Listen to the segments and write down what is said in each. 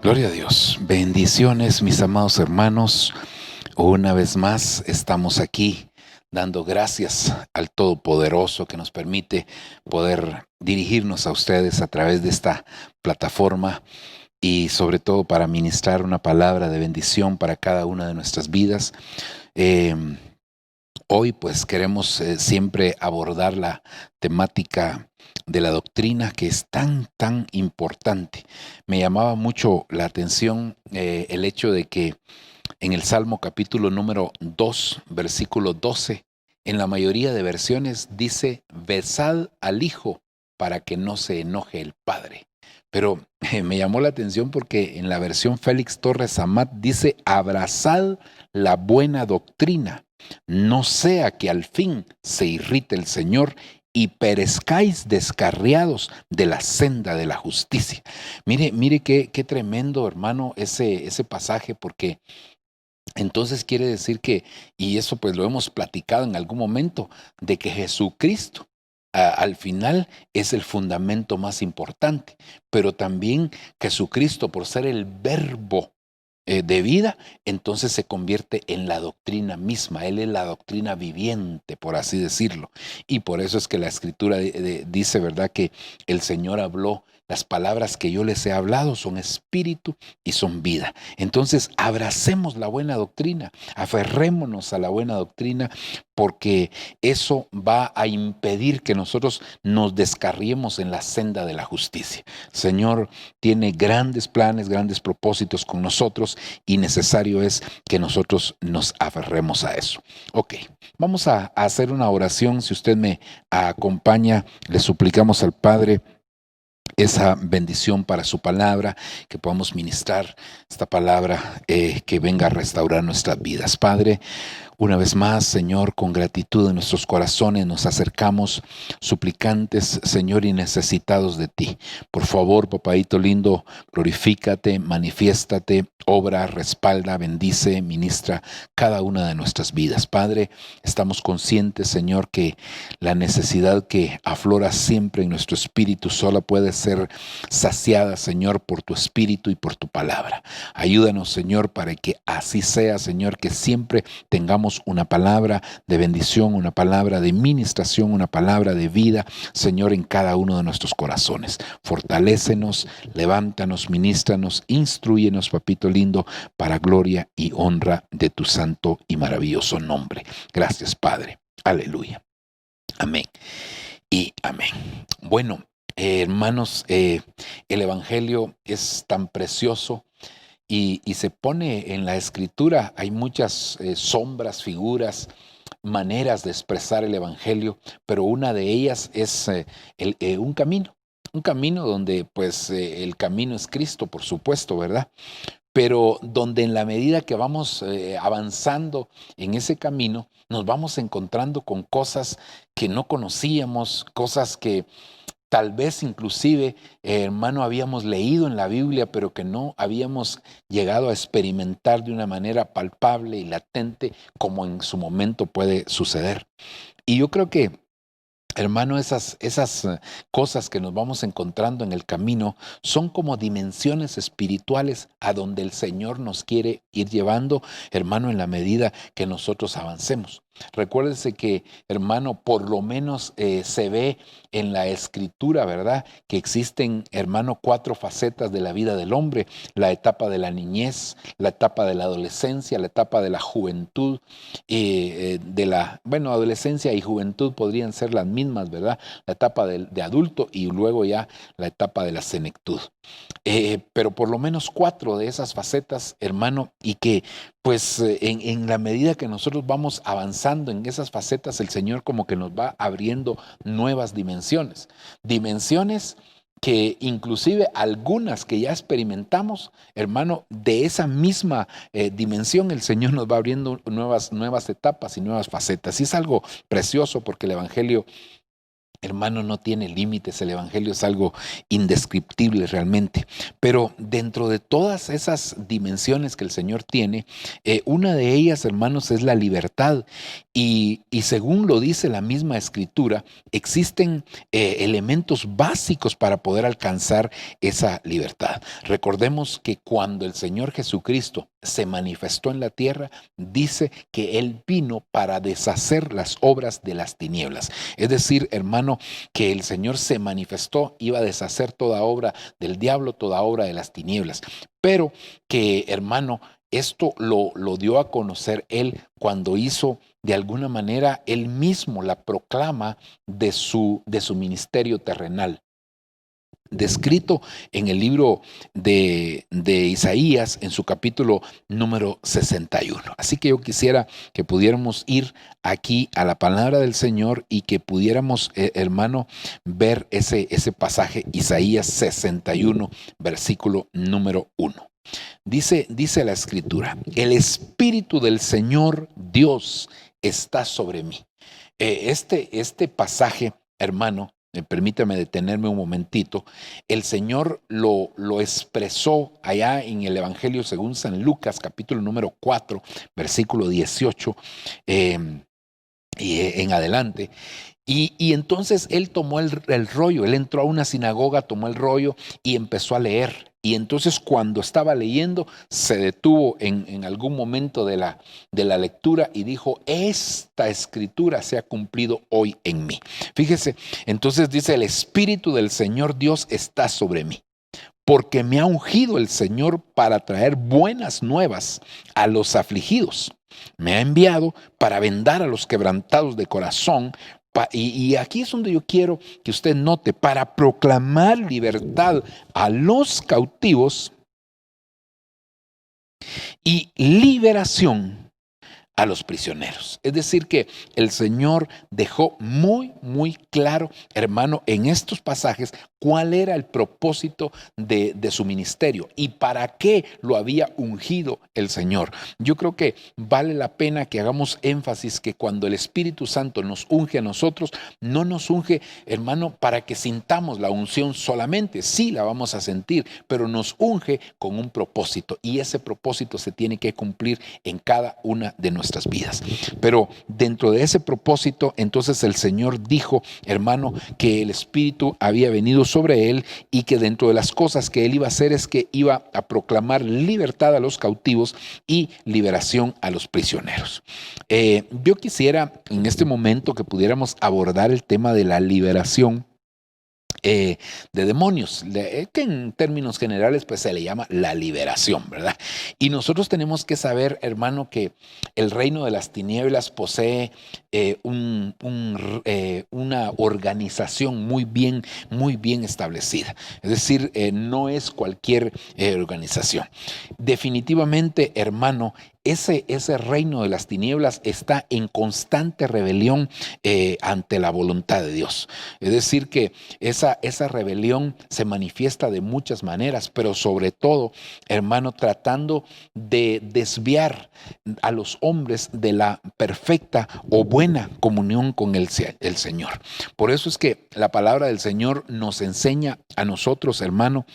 Gloria a Dios. Bendiciones, mis amados hermanos. Una vez más estamos aquí dando gracias al Todopoderoso que nos permite poder dirigirnos a ustedes a través de esta plataforma y sobre todo para ministrar una palabra de bendición para cada una de nuestras vidas. Eh, Hoy pues queremos siempre abordar la temática de la doctrina que es tan importante. Me llamaba mucho la atención el hecho de que en el Salmo capítulo número 2, versículo 12, en la mayoría de versiones dice, besad al Hijo para que no se enoje el Padre. Pero me llamó la atención porque en la versión Félix Torres Amat dice, abrazad la buena doctrina, no sea que al fin se irrite el Señor y perezcáis descarriados de la senda de la justicia. Mire qué tremendo, hermano, ese pasaje, porque entonces quiere decir que, y eso pues lo hemos platicado en algún momento, de que Jesucristo al final es el fundamento más importante, pero también Jesucristo, por ser el verbo de vida, entonces se convierte en la doctrina misma. Él es la doctrina viviente, por así decirlo. Y por eso es que la Escritura dice, ¿verdad?, que el Señor habló. Las palabras que yo les he hablado son espíritu y son vida. Entonces, abracemos la buena doctrina, aferrémonos a la buena doctrina, porque eso va a impedir que nosotros nos descarriemos en la senda de la justicia. El Señor tiene grandes planes, grandes propósitos con nosotros y necesario es que nosotros nos aferremos a eso. Ok, vamos a hacer una oración. Si usted me acompaña, le suplicamos al Padre esa bendición para su palabra, que podamos ministrar esta palabra que venga a restaurar nuestras vidas. Padre, una vez más, Señor, con gratitud en nuestros corazones nos acercamos suplicantes, Señor, y necesitados de ti. Por favor, papadito lindo, glorifícate, manifiéstate, obra, respalda, bendice, ministra cada una de nuestras vidas. Padre, estamos conscientes, Señor, que la necesidad que aflora siempre en nuestro espíritu sola puede ser saciada, Señor, por tu espíritu y por tu palabra. Ayúdanos, Señor, para que así sea, Señor, que siempre tengamos una palabra de bendición, una palabra de ministración, una palabra de vida, Señor, en cada uno de nuestros corazones. Fortalécenos, levántanos, ministranos, instrúyenos, papito lindo, para gloria y honra de tu santo y maravilloso nombre. Gracias, Padre. Aleluya. Amén y amén. Bueno, hermanos, el Evangelio es tan precioso. Y se pone en la Escritura, hay muchas sombras, figuras, maneras de expresar el Evangelio, pero una de ellas es un camino donde pues el camino es Cristo, por supuesto, ¿verdad? Pero donde en la medida que vamos avanzando en ese camino, nos vamos encontrando con cosas que no conocíamos, cosas que tal vez inclusive, hermano, habíamos leído en la Biblia, pero que no habíamos llegado a experimentar de una manera palpable y latente como en su momento puede suceder. Y yo creo que, hermano, esas cosas que nos vamos encontrando en el camino son como dimensiones espirituales a donde el Señor nos quiere ir llevando, hermano, en la medida que nosotros avancemos. Recuérdese que, hermano, por lo menos se ve en la Escritura, ¿verdad?, que existen, hermano, 4 facetas de la vida del hombre: la etapa de la niñez, la etapa de la adolescencia, la etapa de la juventud, adolescencia y juventud podrían ser las mismas, ¿verdad? La etapa de adulto y luego ya la etapa de la senectud. Pero por lo menos 4 de esas facetas, hermano, y que pues en la medida que nosotros vamos avanzando en esas facetas, el Señor como que nos va abriendo nuevas dimensiones. Dimensiones que inclusive algunas que ya experimentamos, hermano, de esa misma dimensión, el Señor nos va abriendo nuevas etapas y nuevas facetas. Y es algo precioso porque el Evangelio Hermano, no tiene límites, el Evangelio es algo indescriptible realmente. Pero dentro de todas esas dimensiones que el Señor tiene, una de ellas, hermanos, es la libertad. Y según lo dice la misma Escritura, existen elementos básicos para poder alcanzar esa libertad. Recordemos que cuando el Señor Jesucristo se manifestó en la tierra, dice que Él vino para deshacer las obras de las tinieblas. Es decir, hermano, que el Señor se manifestó, iba a deshacer toda obra del diablo, toda obra de las tinieblas. Pero que, hermano, esto lo dio a conocer Él cuando hizo de alguna manera Él mismo la proclama de su ministerio terrenal, descrito en el libro de Isaías en su capítulo número 61. Así que yo quisiera que pudiéramos ir aquí a la palabra del Señor y que pudiéramos, hermano, ver ese pasaje, Isaías 61, versículo número 1. Dice la Escritura: el Espíritu del Señor Dios está sobre mí. Este pasaje, hermano, permítame detenerme un momentito. El Señor lo expresó allá en el Evangelio según San Lucas, capítulo número 4, versículo 18 y en adelante. Y entonces él tomó el rollo, él entró a una sinagoga, tomó el rollo y empezó a leer. Y entonces cuando estaba leyendo, se detuvo en algún momento de la lectura y dijo: esta escritura se ha cumplido hoy en mí. Fíjese, entonces dice: el Espíritu del Señor Dios está sobre mí, porque me ha ungido el Señor para traer buenas nuevas a los afligidos. Me ha enviado para vendar a los quebrantados de corazón. Y aquí es donde yo quiero que usted note: para proclamar libertad a los cautivos y liberación a los prisioneros. Es decir, que el Señor dejó muy, muy claro, hermano, en estos pasajes, cuál era el propósito de su ministerio y para qué lo había ungido el Señor. Yo creo que vale la pena que hagamos énfasis que cuando el Espíritu Santo nos unge a nosotros, no nos unge, hermano, para que sintamos la unción solamente. Sí, la vamos a sentir, pero nos unge con un propósito, y ese propósito se tiene que cumplir en cada una de nuestras vidas. Pero dentro de ese propósito, entonces el Señor dijo, hermano, que el Espíritu había venido sobre él y que dentro de las cosas que él iba a hacer es que iba a proclamar libertad a los cautivos y liberación a los prisioneros. Yo quisiera en este momento que pudiéramos abordar el tema de la liberación de demonios, que en términos generales pues se le llama la liberación, ¿verdad? Y nosotros tenemos que saber, hermano, que el reino de las tinieblas posee una organización muy bien establecida. Es decir, no es cualquier organización. Definitivamente, hermano, ese reino de las tinieblas está en constante rebelión ante la voluntad de Dios. Es decir, que esa rebelión se manifiesta de muchas maneras, pero sobre todo, hermano, tratando de desviar a los hombres de la perfecta o buena comunión con el Señor. Por eso es que la palabra del Señor nos enseña a nosotros, hermano,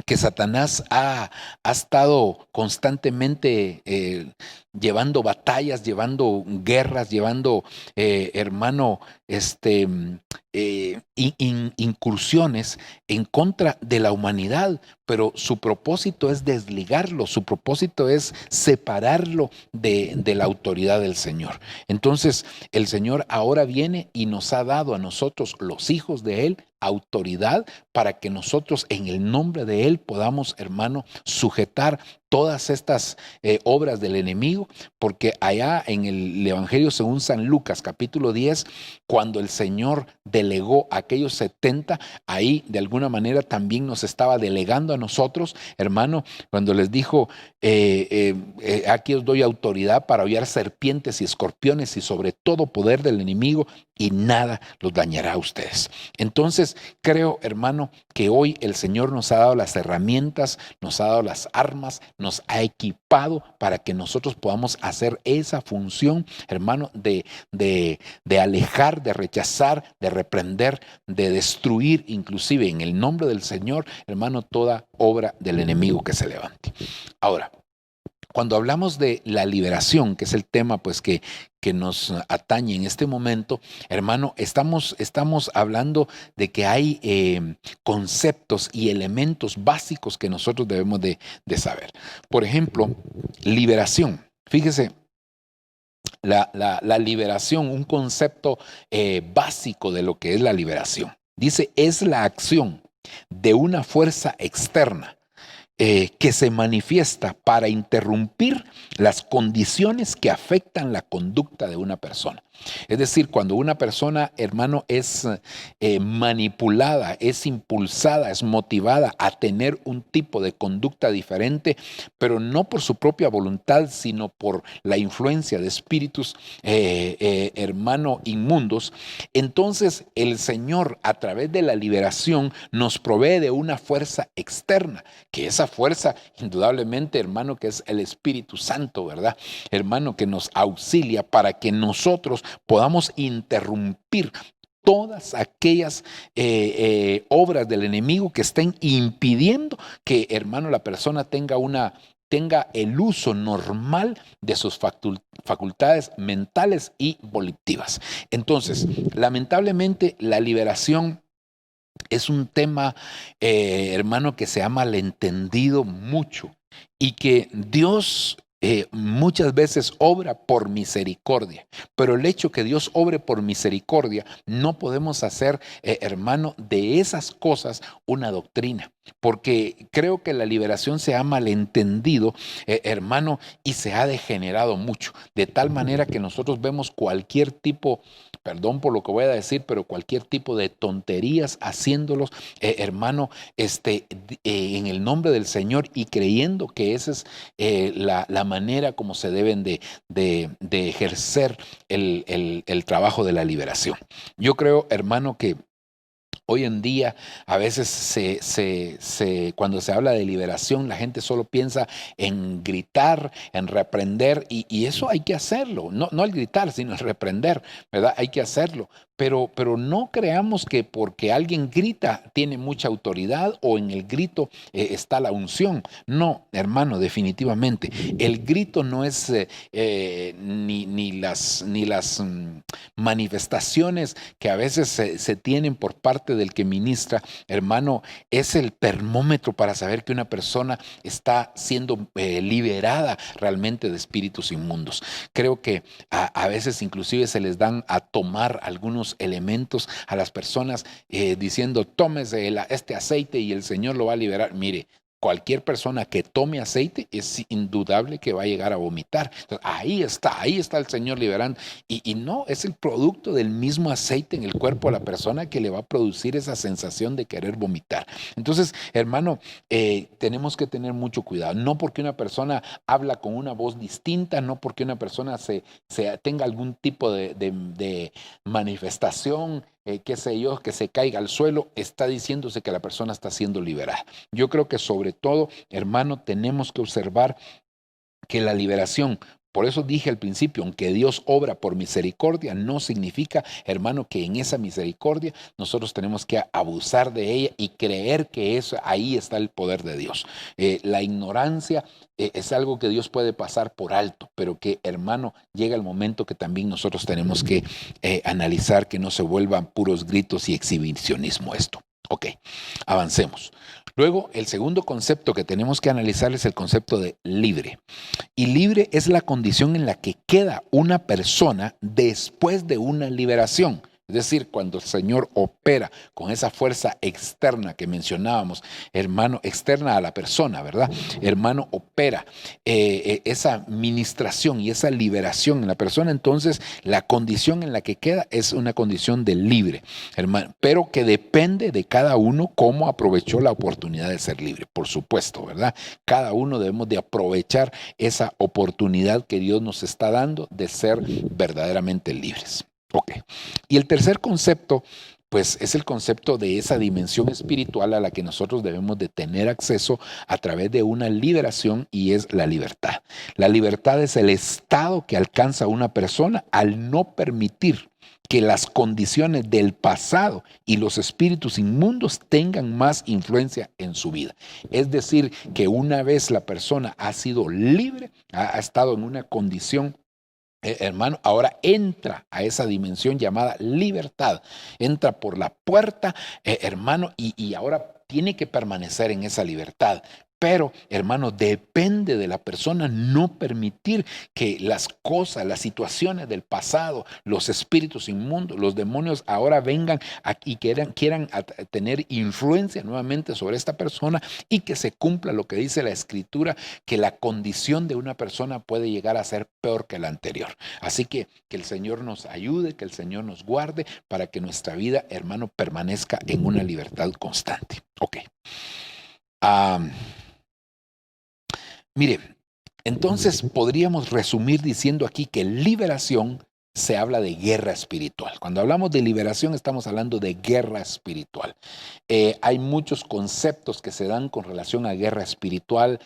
que Satanás ha estado constantemente llevando batallas, llevando guerras, llevando, hermano, incursiones en contra de la humanidad, pero su propósito es desligarlo, su propósito es separarlo de la autoridad del Señor. Entonces, el Señor ahora viene y nos ha dado a nosotros, los hijos de Él, autoridad para que nosotros en el nombre de Él podamos, hermano, sujetar todas estas obras del enemigo, porque allá en el Evangelio según San Lucas, capítulo 10, cuando el Señor delegó a aquellos 70, ahí de alguna manera también nos estaba delegando a nosotros, hermano, cuando les dijo, aquí os doy autoridad para hollar serpientes y escorpiones y sobre todo poder del enemigo, y nada los dañará a ustedes. Entonces, creo, hermano, que hoy el Señor nos ha dado las herramientas, nos ha dado las armas, nos ha equipado para que nosotros podamos hacer esa función, hermano, de alejar, de rechazar, de reprender, de destruir, inclusive en el nombre del Señor, hermano, toda obra del enemigo que se levante. Ahora, cuando hablamos de la liberación, que es el tema pues que nos atañe en este momento, hermano, estamos hablando de que hay conceptos y elementos básicos que nosotros debemos de saber. Por ejemplo, liberación. Fíjese, la liberación, un concepto básico de lo que es la liberación. Dice, es la acción de una fuerza externa que se manifiesta para interrumpir las condiciones que afectan la conducta de una persona. Es decir, cuando una persona, hermano, es manipulada, es impulsada, es motivada a tener un tipo de conducta diferente, pero no por su propia voluntad, sino por la influencia de espíritus, hermano, inmundos, entonces el Señor, a través de la liberación, nos provee de una fuerza externa, que esa fuerza, indudablemente, hermano, que es el Espíritu Santo, ¿verdad? Hermano, que nos auxilia para que nosotros podamos interrumpir todas aquellas obras del enemigo que estén impidiendo que, hermano, la persona tenga el uso normal de sus facultades mentales y volitivas. Entonces, lamentablemente, la liberación es un tema, hermano, que se ha malentendido mucho y que Dios muchas veces obra por misericordia, pero el hecho que Dios obre por misericordia no podemos hacer, hermano, de esas cosas una doctrina, porque creo que la liberación se ha malentendido, hermano, y se ha degenerado mucho, de tal manera que nosotros vemos cualquier tipo, perdón por lo que voy a decir, pero cualquier tipo de tonterías haciéndolos, hermano, en el nombre del Señor y creyendo que esa es la manera como se deben de ejercer el trabajo de la liberación. Yo creo, hermano, que hoy en día, a veces cuando se habla de liberación, la gente solo piensa en gritar, en reprender, y eso hay que hacerlo, no el gritar, sino el reprender, ¿verdad? Hay que hacerlo, pero no creamos que porque alguien grita tiene mucha autoridad o en el grito está la unción. No, hermano, definitivamente. El grito no es ni las manifestaciones que a veces se tienen por parte del que ministra, hermano, es el termómetro para saber que una persona está siendo liberada realmente de espíritus inmundos. Creo que a veces inclusive se les dan a tomar algunos elementos a las personas diciendo, tómese este aceite y el Señor lo va a liberar. Mire, cualquier persona que tome aceite es indudable que va a llegar a vomitar. Entonces, ahí está el Señor liberando. Y no, es el producto del mismo aceite en el cuerpo de la persona que le va a producir esa sensación de querer vomitar. Entonces, hermano, tenemos que tener mucho cuidado. No porque una persona habla con una voz distinta, no porque una persona tenga algún tipo de manifestación, qué sé yo, que se caiga al suelo, está diciéndose que la persona está siendo liberada. Yo creo que sobre todo, hermano, tenemos que observar que la liberación, por eso dije al principio, aunque Dios obra por misericordia, no significa, hermano, que en esa misericordia nosotros tenemos que abusar de ella y creer que ahí está el poder de Dios. La ignorancia es algo que Dios puede pasar por alto, pero que, hermano, llega el momento que también nosotros tenemos que analizar que no se vuelvan puros gritos y exhibicionismo esto. Ok, avancemos. Luego, el segundo concepto que tenemos que analizar es el concepto de libre. Y libre es la condición en la que queda una persona después de una liberación. Es decir, cuando el Señor opera con esa fuerza externa que mencionábamos, hermano, externa a la persona, ¿verdad? Hermano, opera esa ministración y esa liberación en la persona, entonces la condición en la que queda es una condición de libre, hermano, pero que depende de cada uno cómo aprovechó la oportunidad de ser libre, por supuesto, ¿verdad? Cada uno debemos de aprovechar esa oportunidad que Dios nos está dando de ser verdaderamente libres. Ok. Y el tercer concepto, pues es el concepto de esa dimensión espiritual a la que nosotros debemos de tener acceso a través de una liberación, y es la libertad. La libertad es el estado que alcanza una persona al no permitir que las condiciones del pasado y los espíritus inmundos tengan más influencia en su vida. Es decir, que una vez la persona ha sido libre, ha estado en una condición, hermano, ahora entra a esa dimensión llamada libertad, entra por la puerta, hermano, y ahora tiene que permanecer en esa libertad. Pero, hermano, depende de la persona no permitir que las cosas, las situaciones del pasado, los espíritus inmundos, los demonios ahora vengan y quieran tener influencia nuevamente sobre esta persona, y que se cumpla lo que dice la Escritura, que la condición de una persona puede llegar a ser peor que la anterior. Así que el Señor nos ayude, que el Señor nos guarde para que nuestra vida, hermano, permanezca en una libertad constante. Ok. Mire, entonces podríamos resumir diciendo aquí que liberación se habla de guerra espiritual. Cuando hablamos de liberación estamos hablando de guerra espiritual. Hay muchos conceptos que se dan con relación a guerra espiritual,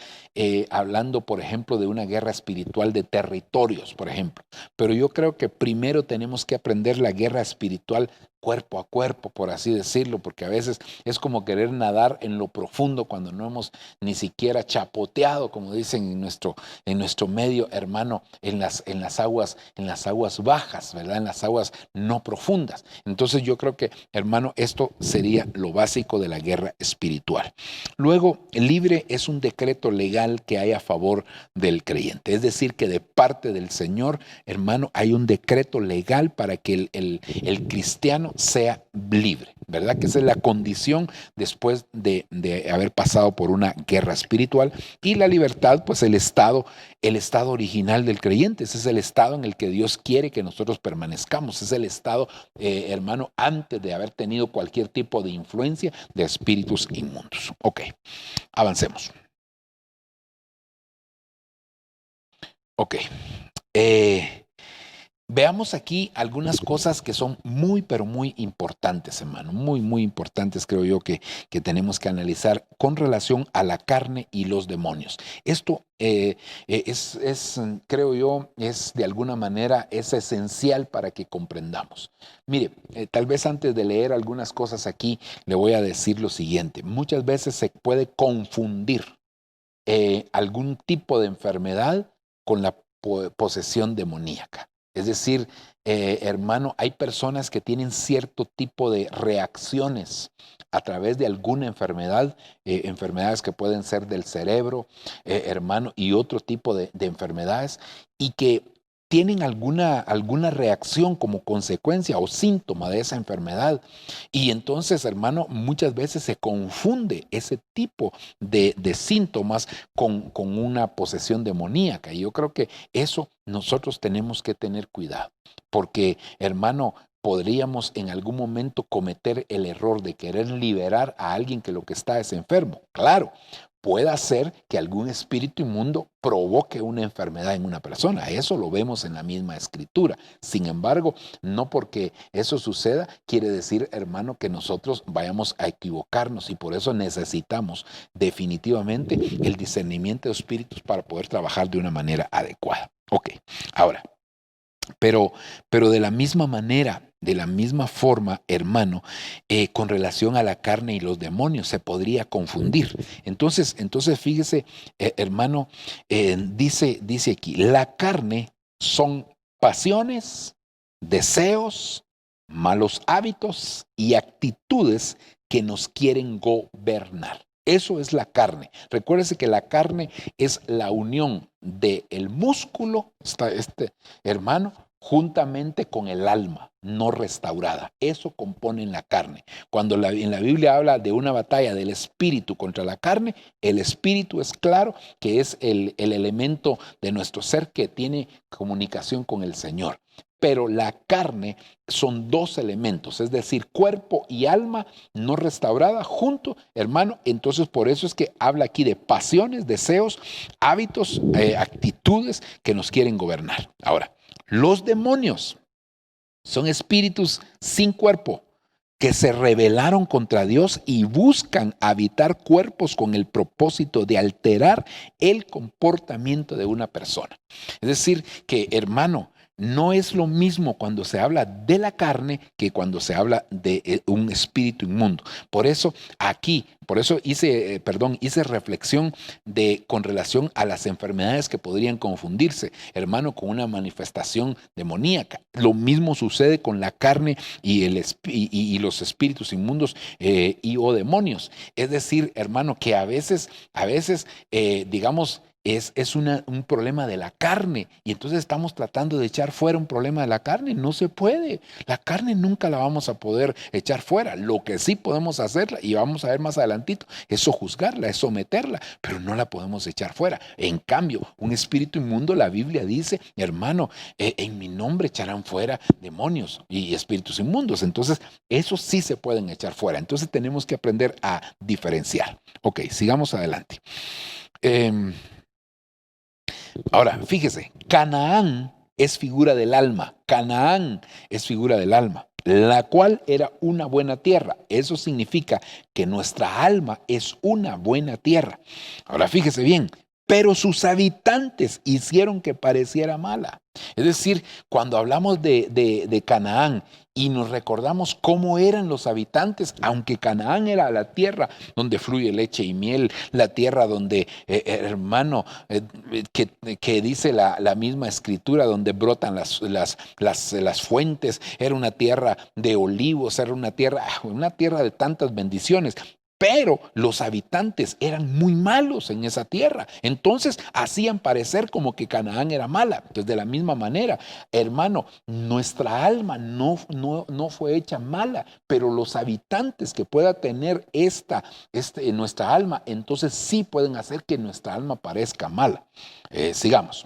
hablando, por ejemplo, de una guerra espiritual de territorios, por ejemplo. Pero yo creo que primero tenemos que aprender la guerra espiritual cuerpo a cuerpo, por así decirlo, porque a veces es como querer nadar en lo profundo cuando no hemos ni siquiera chapoteado, como dicen en nuestro medio, hermano, en las aguas bajas, ¿verdad? En las aguas no profundas. Entonces yo creo que, hermano, esto sería lo básico de la guerra espiritual. Luego, libre es un decreto legal que hay a favor del creyente. Es decir, que de parte del Señor, hermano, hay un decreto legal para que el cristiano sea libre, ¿verdad? Que esa es la condición después de haber pasado por una guerra espiritual. Y la libertad, pues el estado original del creyente. Ese es el estado en el que Dios quiere que nosotros permanezcamos. Es el estado, hermano, antes de haber tenido cualquier tipo de influencia de espíritus inmundos. Ok, avancemos. Ok. Veamos aquí algunas cosas que son muy, pero muy importantes, hermano. Muy, muy importantes, creo yo, que tenemos que analizar con relación a la carne y los demonios. Esto creo yo, es de alguna manera, es esencial para que comprendamos. Mire, tal vez antes de leer algunas cosas aquí, le voy a decir lo siguiente. Muchas veces se puede confundir algún tipo de enfermedad con la posesión demoníaca. Es decir, hermano, hay personas que tienen cierto tipo de reacciones a través de alguna enfermedad, enfermedades que pueden ser del cerebro, hermano, y otro tipo de enfermedades, y que tienen alguna reacción como consecuencia o síntoma de esa enfermedad. Y entonces, hermano, muchas veces se confunde ese tipo de síntomas con una posesión demoníaca. Y yo creo que eso nosotros tenemos que tener cuidado, porque, hermano, podríamos en algún momento cometer el error de querer liberar a alguien que lo que está es enfermo. Claro, puede ser que algún espíritu inmundo provoque una enfermedad en una persona. Eso lo vemos en la misma Escritura. Sin embargo, no porque eso suceda quiere decir, hermano, que nosotros vayamos a equivocarnos, y por eso necesitamos definitivamente el discernimiento de espíritus para poder trabajar de una manera adecuada. Ok, ahora, pero de la misma manera, de la misma forma, hermano, con relación a la carne y los demonios, se podría confundir. Entonces fíjese, hermano, dice aquí, la carne son pasiones, deseos, malos hábitos y actitudes que nos quieren gobernar. Eso es la carne. Recuérdese que la carne es la unión del músculo, hermano, juntamente con el alma no restaurada. Eso compone la carne. Cuando en la Biblia habla de una batalla del espíritu contra la carne, el espíritu es claro que es el elemento de nuestro ser que tiene comunicación con el Señor. Pero la carne son dos elementos, es decir, cuerpo y alma no restaurada junto, hermano. Entonces por eso es que habla aquí de pasiones, deseos, hábitos, actitudes que nos quieren gobernar. Ahora, los demonios Son espíritus sin cuerpo que se rebelaron contra Dios y buscan habitar cuerpos con el propósito de alterar el comportamiento de una persona. Es decir, que hermano, no es lo mismo cuando se habla de la carne que cuando se habla de un espíritu inmundo. Por eso hice reflexión con relación a las enfermedades que podrían confundirse, hermano, con una manifestación demoníaca. Lo mismo sucede con la carne y los espíritus inmundos o demonios. Es decir, hermano, que a veces, digamos, es un problema de la carne y entonces estamos tratando de echar fuera un problema de la carne. No se puede. La carne nunca la vamos a poder echar fuera. Lo que sí podemos hacerla, y vamos a ver más adelantito, es sojuzgarla, es someterla, pero no la podemos echar fuera. En cambio, un espíritu inmundo, la Biblia dice, hermano, en mi nombre echarán fuera demonios y espíritus inmundos. Entonces, esos sí se pueden echar fuera. Entonces tenemos que aprender a diferenciar. Ok, sigamos adelante. Ahora, fíjese, Canaán es figura del alma. Canaán es figura del alma, la cual era una buena tierra. Eso significa que nuestra alma es una buena tierra. Ahora, fíjese bien, pero sus habitantes hicieron que pareciera mala. Es decir, cuando hablamos de Canaán y nos recordamos cómo eran los habitantes, aunque Canaán era la tierra donde fluye leche y miel, la tierra donde, hermano, que dice la misma escritura, donde brotan las fuentes, era una tierra de olivos, era una tierra de tantas bendiciones. Pero los habitantes eran muy malos en esa tierra. Entonces hacían parecer como que Canaán era mala. Entonces, de la misma manera, hermano, nuestra alma no fue hecha mala, pero los habitantes que pueda tener nuestra alma, entonces sí pueden hacer que nuestra alma parezca mala. Sigamos.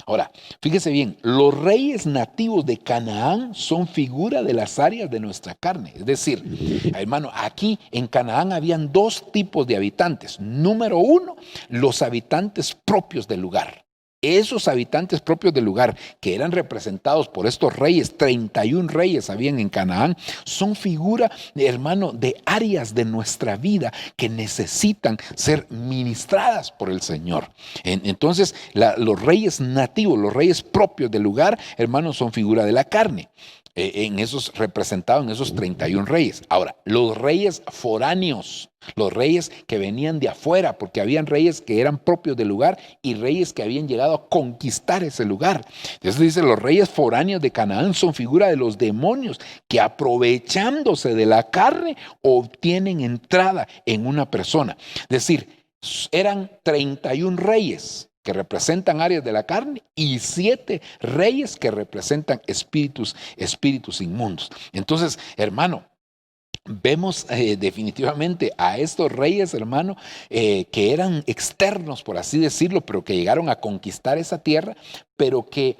Ahora, fíjese bien, los reyes nativos de Canaán son figura de las áreas de nuestra carne. Es decir, hermano, aquí en Canaán habían dos tipos de habitantes. Número uno, los habitantes propios del lugar. Esos habitantes propios del lugar que eran representados por estos reyes, 31 reyes habían en Canaán, son figura, hermano, de áreas de nuestra vida que necesitan ser ministradas por el Señor. Entonces, los reyes nativos, los reyes propios del lugar, hermano, son figura de la carne. Representados en esos 31 reyes. Ahora, los reyes foráneos, los reyes que venían de afuera, porque habían reyes que eran propios del lugar y reyes que habían llegado a conquistar ese lugar. Entonces dice, los reyes foráneos de Canaán son figura de los demonios que aprovechándose de la carne obtienen entrada en una persona. Es decir, eran 31 reyes que representan áreas de la carne y 7 reyes que representan espíritus inmundos. Entonces, hermano, vemos definitivamente a estos reyes, hermano, que eran externos, por así decirlo, pero que llegaron a conquistar esa tierra, pero que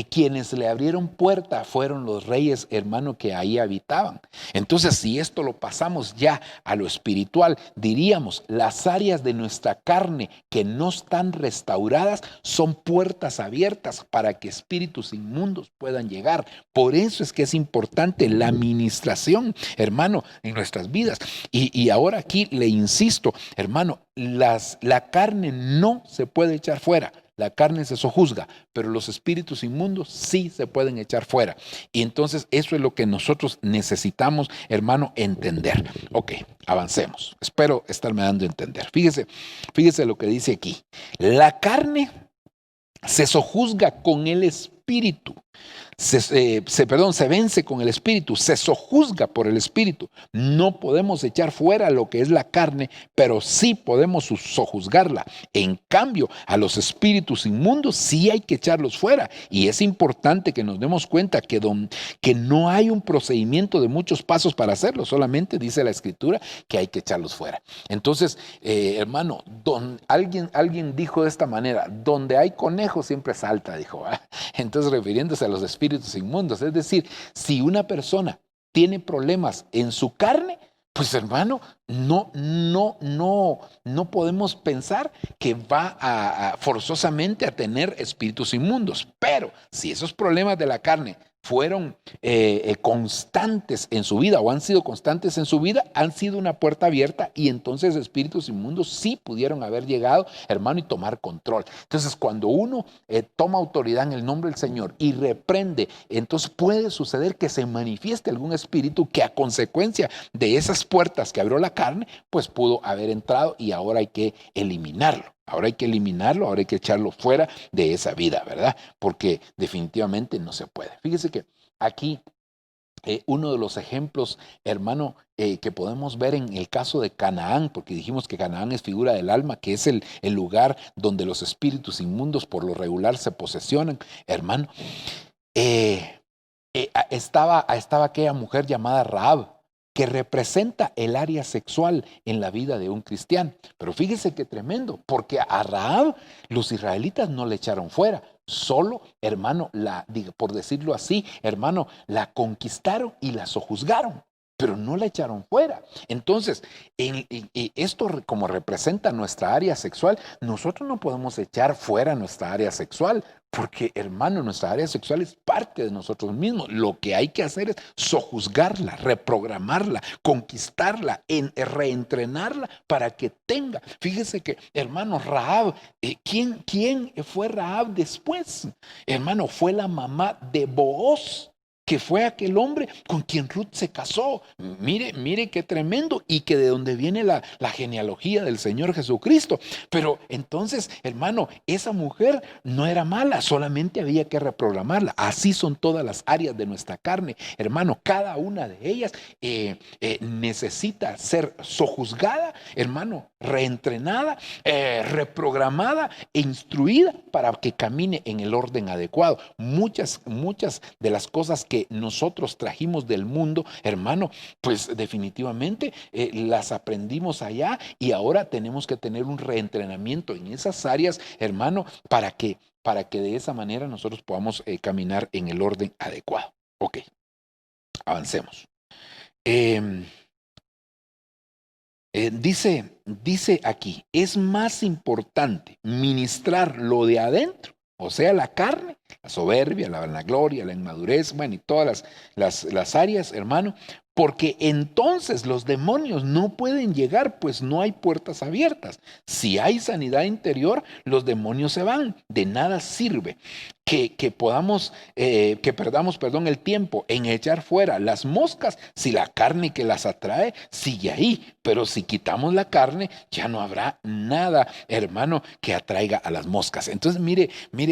quienes le abrieron puerta fueron los reyes, hermano, que ahí habitaban. Entonces, si esto lo pasamos ya a lo espiritual, diríamos, las áreas de nuestra carne que no están restauradas son puertas abiertas para que espíritus inmundos puedan llegar. Por eso es que es importante la administración, hermano, en nuestras vidas. Y ahora aquí le insisto, hermano, la carne no se puede echar fuera. La carne se sojuzga, pero los espíritus inmundos sí se pueden echar fuera. Y entonces eso es lo que nosotros necesitamos, hermano, entender. Ok, avancemos. Espero estarme dando a entender. Fíjese lo que dice aquí. La carne se sojuzga con el espíritu. Se vence con el espíritu, se sojuzga por el espíritu. No podemos echar fuera lo que es la carne, pero sí podemos sojuzgarla. En cambio, a los espíritus inmundos sí hay que echarlos fuera. Y es importante que nos demos cuenta que no hay un procedimiento de muchos pasos para hacerlo, solamente dice la Escritura que hay que echarlos fuera. Entonces, hermano, alguien dijo de esta manera, donde hay conejo siempre salta, dijo. Entonces, refiriéndose a los espíritus inmundos, es decir, si una persona tiene problemas en su carne, pues hermano, no podemos pensar que va forzosamente a tener espíritus inmundos. Pero si esos problemas de la carne fueron constantes en su vida o han sido constantes en su vida, han sido una puerta abierta y entonces espíritus inmundos sí pudieron haber llegado, hermano, y tomar control. Entonces, cuando uno toma autoridad en el nombre del Señor y reprende, entonces puede suceder que se manifieste algún espíritu que a consecuencia de esas puertas que abrió la carne, pues pudo haber entrado y ahora hay que eliminarlo. Ahora hay que eliminarlo, ahora hay que echarlo fuera de esa vida, ¿verdad? Porque definitivamente no se puede. Fíjese que aquí uno de los ejemplos, hermano, que podemos ver en el caso de Canaán, porque dijimos que Canaán es figura del alma, que es el lugar donde los espíritus inmundos por lo regular se posesionan, hermano. Estaba aquella mujer llamada Rahab, que representa el área sexual en la vida de un cristiano. Pero fíjese qué tremendo, porque a Rahab los israelitas no le echaron fuera, solo, hermano, por decirlo así, hermano, la conquistaron y la sojuzgaron, pero no la echaron fuera. Entonces, esto como representa nuestra área sexual, nosotros no podemos echar fuera nuestra área sexual, porque, hermano, nuestra área sexual es parte de nosotros mismos. Lo que hay que hacer es sojuzgarla, reprogramarla, conquistarla, reentrenarla para que tenga. Fíjese que, hermano, Rahab, ¿quién fue Rahab después? Hermano, fue la mamá de Booz, que fue aquel hombre con quien Ruth se casó. Mire qué tremendo, y que de donde viene la genealogía del Señor Jesucristo. Pero entonces, hermano, esa mujer no era mala, solamente había que reprogramarla. Así son todas las áreas de nuestra carne, hermano. Cada una de ellas necesita ser sojuzgada, hermano, reentrenada, reprogramada e instruida para que camine en el orden adecuado. Muchas de las cosas que nosotros trajimos del mundo, hermano, pues definitivamente las aprendimos allá y ahora tenemos que tener un reentrenamiento en esas áreas, hermano, para que de esa manera nosotros podamos caminar en el orden adecuado. Ok, avancemos. Dice aquí, es más importante ministrar lo de adentro, o sea, la carne, la soberbia, la vanagloria, la inmadurez, bueno, y todas las áreas, hermano, porque entonces los demonios no pueden llegar, pues no hay puertas abiertas. Si hay sanidad interior, los demonios se van, de nada sirve que perdamos el tiempo en echar fuera las moscas si la carne que las atrae sigue ahí. Pero si quitamos la carne, ya no habrá nada, hermano, que atraiga a las moscas. Entonces, mire,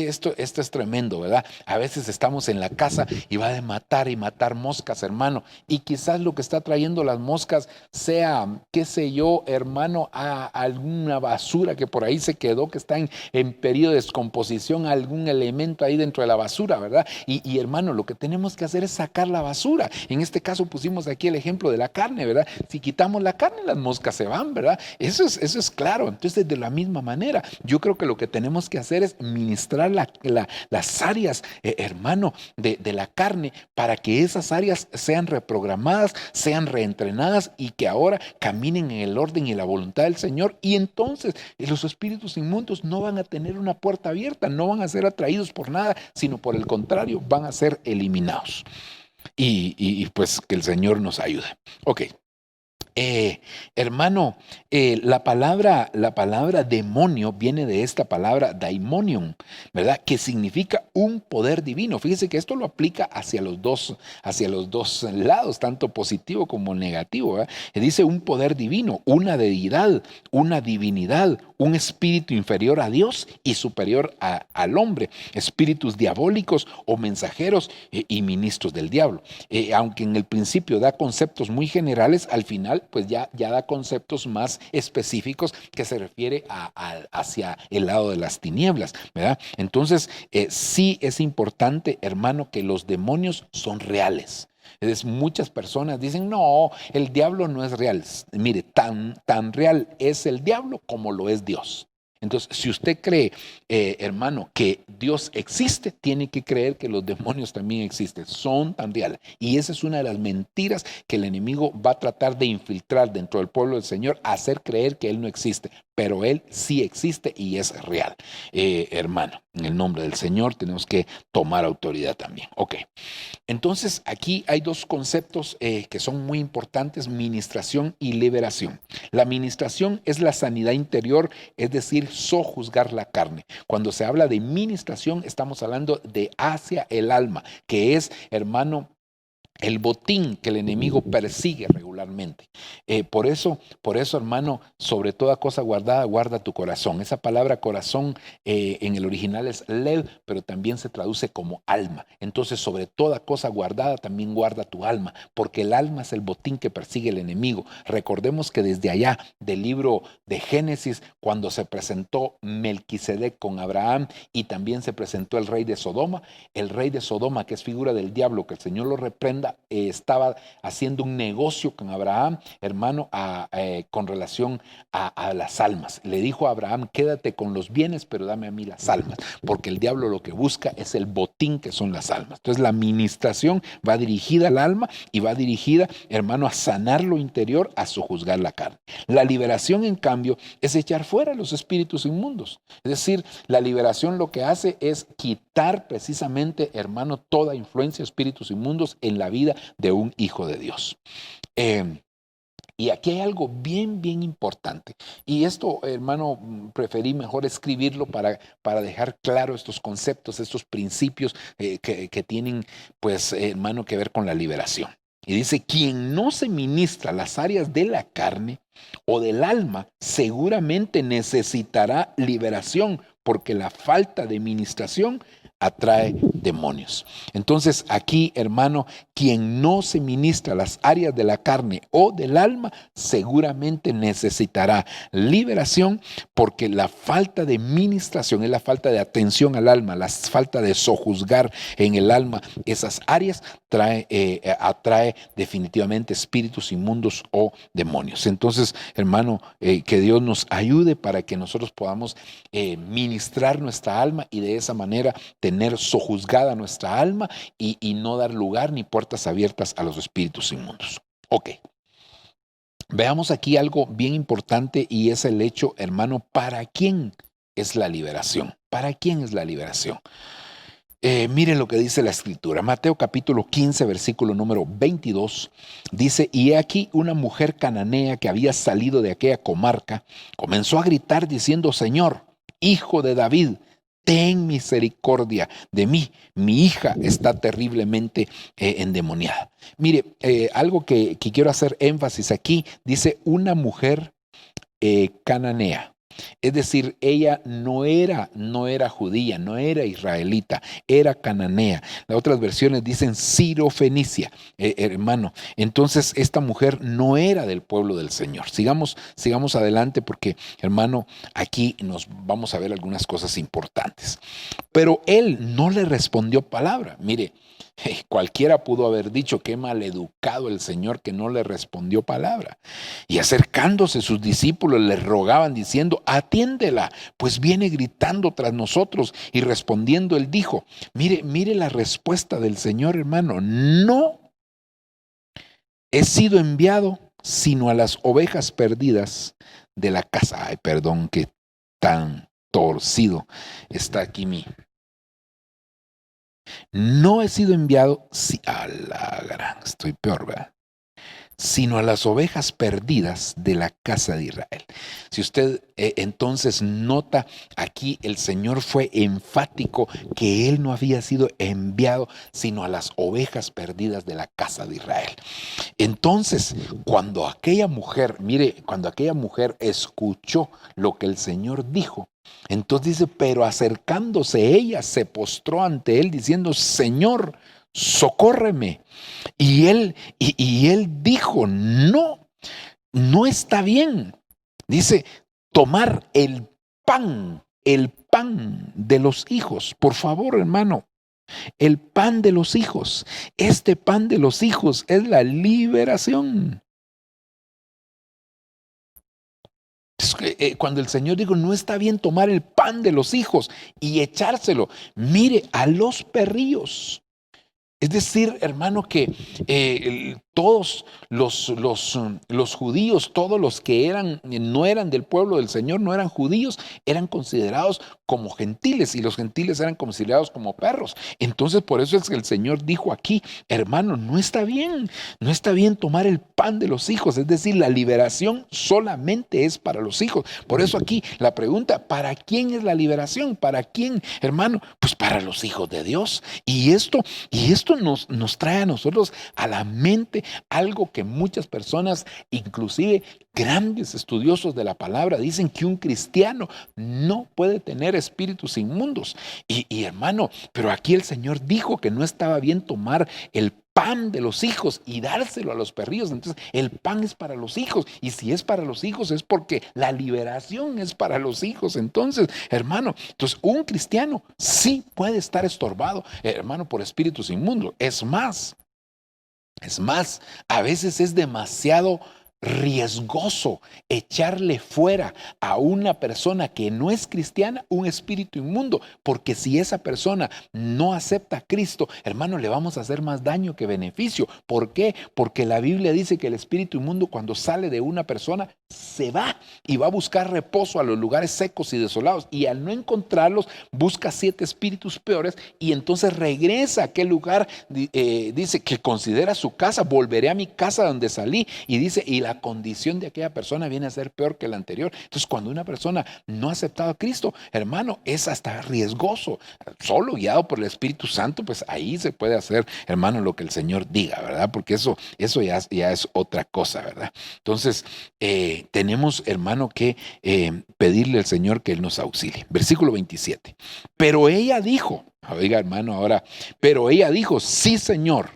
esto es tremendo, ¿verdad? A veces estamos en la casa y va de matar y matar moscas, hermano, y quizás lo que está trayendo las moscas sea, qué sé yo, hermano, a alguna basura que por ahí se quedó, que está en periodo de descomposición, algún elemento ahí dentro de la basura, ¿verdad? Y hermano, lo que tenemos que hacer es sacar la basura. En este caso pusimos aquí el ejemplo de la carne, ¿verdad? Si quitamos la carne, las moscas se van, ¿verdad? Eso es claro. Entonces, de la misma manera, yo creo que lo que tenemos que hacer es ministrar las áreas, hermano, de la carne, para que esas áreas sean reprogramadas, sean reentrenadas y que ahora caminen en el orden y la voluntad del Señor. Y entonces los espíritus inmundos no van a tener una puerta abierta, no van a ser atraídos por nada, sino por el contrario, van a ser eliminados. Y pues que el Señor nos ayude. Ok. Hermano, la palabra demonio viene de esta palabra daimonion, ¿verdad? Que significa un poder divino. Fíjese que esto lo aplica hacia los dos lados, tanto positivo como negativo, ¿verdad? Dice un poder divino, una deidad, una divinidad, un espíritu inferior a Dios y superior al hombre, espíritus diabólicos o mensajeros y ministros del diablo. Aunque en el principio da conceptos muy generales, al final pues ya da conceptos más específicos que se refiere hacia el lado de las tinieblas, ¿verdad? Entonces, sí es importante, hermano, que los demonios son reales. Muchas personas dicen, no, el diablo no es real. Mire, tan real es el diablo como lo es Dios. Entonces, si usted cree, hermano, que Dios existe, tiene que creer que los demonios también existen, son tan reales. Y esa es una de las mentiras que el enemigo va a tratar de infiltrar dentro del pueblo del Señor, hacer creer que Él no existe, pero Él sí existe y es real. Hermano, en el nombre del Señor tenemos que tomar autoridad también. Ok. Entonces, aquí hay dos conceptos que son muy importantes, ministración y liberación. La ministración es la sanidad interior, es decir, sojuzgar la carne. Cuando se habla de ministración, estamos hablando de hacia el alma, que es, hermano, el botín que el enemigo persigue regularmente. Por eso, hermano, sobre toda cosa guardada, guarda tu corazón. Esa palabra corazón en el original es lev, pero también se traduce como alma. Entonces, sobre toda cosa guardada, también guarda tu alma, porque el alma es el botín que persigue el enemigo. Recordemos que desde allá, del libro de Génesis, cuando se presentó Melquisedec con Abraham y también se presentó el rey de Sodoma, que es figura del diablo, que el Señor lo reprenda, estaba haciendo un negocio con Abraham, hermano, con relación a las almas. Le dijo a Abraham, quédate con los bienes, pero dame a mí las almas, porque el diablo lo que busca es el botín que son las almas. Entonces la administración va dirigida al alma y va dirigida, hermano, a sanar lo interior, a sojuzgar la carne. La liberación, en cambio, es echar fuera los espíritus inmundos. Es decir, la liberación lo que hace es quitar precisamente, hermano, toda influencia de espíritus inmundos en la vida de un hijo de Dios. Y aquí hay algo bien, bien importante. Y esto, hermano, preferí mejor escribirlo para dejar claro estos conceptos, estos principios que tienen, pues, hermano, que ver con la liberación. Y dice, quien no se ministra las áreas de la carne o del alma, seguramente necesitará liberación, porque la falta de ministración atrae demonios. Entonces aquí, hermano, quien no se ministra las áreas de la carne o del alma, seguramente necesitará liberación, porque la falta de ministración es la falta de atención al alma, la falta de sojuzgar en el alma esas áreas atrae definitivamente espíritus inmundos o demonios. Entonces, hermano, que Dios nos ayude para que nosotros podamos ministrar nuestra alma y de esa manera tener sojuzgada nuestra alma y no dar lugar ni puertas abiertas a los espíritus inmundos. Ok. Veamos aquí algo bien importante y es el hecho, hermano, ¿para quién es la liberación? ¿Para quién es la liberación? Miren lo que dice la escritura. Mateo capítulo 15, versículo número 22, dice, y he aquí una mujer cananea que había salido de aquella comarca, comenzó a gritar diciendo, Señor, Hijo de David, ten misericordia de mí, mi hija está terriblemente endemoniada. Mire, algo que quiero hacer énfasis aquí, dice una mujer cananea. Es decir, ella no era judía, no era israelita, era cananea. Las otras versiones dicen Ciro-Fenicia, hermano. Entonces, esta mujer no era del pueblo del Señor. Sigamos adelante porque, hermano, aquí nos vamos a ver algunas cosas importantes. Pero él no le respondió palabra. Mire, cualquiera pudo haber dicho qué maleducado el Señor que no le respondió palabra. Y acercándose sus discípulos le rogaban diciendo, atiéndela, pues viene gritando tras nosotros. Y respondiendo él dijo, mire la respuesta del Señor, hermano, no he sido enviado sino a las ovejas perdidas de la casa. Ay, perdón, que tan torcido está aquí mi. No he sido enviado, a la gran, estoy peor, ¿verdad? Sino a las ovejas perdidas de la casa de Israel. Si usted entonces nota, aquí el Señor fue enfático que Él no había sido enviado sino a las ovejas perdidas de la casa de Israel. Entonces, cuando aquella mujer escuchó lo que el Señor dijo, entonces dice, pero acercándose ella se postró ante Él diciendo, Señor, socórreme. Y él dijo, no está bien. Dice, tomar el pan de los hijos. Por favor, hermano, el pan de los hijos. Este pan de los hijos es la liberación. Entonces, cuando el Señor dijo, no está bien tomar el pan de los hijos y echárselo, mire, a los perrillos. Es decir, hermano, que todos los judíos, todos los que no eran del pueblo del Señor, no eran judíos, eran considerados como gentiles, y los gentiles eran considerados como perros. Entonces, por eso es que el Señor dijo aquí, hermano, no está bien tomar el pan de los hijos. Es decir, la liberación solamente es para los hijos. Por eso aquí la pregunta, ¿para quién es la liberación? ¿Para quién, hermano? Pues para los hijos de Dios. Y esto nos trae a nosotros a la mente algo que muchas personas, inclusive grandes estudiosos de la palabra, dicen que un cristiano no puede tener espíritus inmundos. Y hermano, pero aquí el Señor dijo que no estaba bien tomar el pan de los hijos y dárselo a los perrillos. Entonces el pan es para los hijos, y si es para los hijos es porque la liberación es para los hijos. Entonces, hermano, entonces un cristiano sí puede estar estorbado, hermano, por espíritus inmundos. Es más, a veces es demasiado riesgoso echarle fuera a una persona que no es cristiana un espíritu inmundo, porque si esa persona no acepta a Cristo, hermano, le vamos a hacer más daño que beneficio. ¿Por qué? Porque la Biblia dice que el espíritu inmundo, cuando sale de una persona, se va y va a buscar reposo a los lugares secos y desolados, y al no encontrarlos busca 7 espíritus peores, y entonces regresa a aquel lugar, dice que considera su casa. Volveré a mi casa donde salí, y dice, y la condición de aquella persona viene a ser peor que la anterior. Entonces, cuando una persona no ha aceptado a Cristo, hermano, es hasta riesgoso. Solo guiado por el Espíritu Santo, pues ahí se puede hacer, hermano, lo que el Señor diga, ¿verdad? Porque eso ya es otra cosa, ¿verdad? Entonces, tenemos, hermano, que pedirle al Señor que Él nos auxilie. Versículo 27. Pero ella dijo, oiga, hermano, ahora, pero ella dijo, sí, Señor,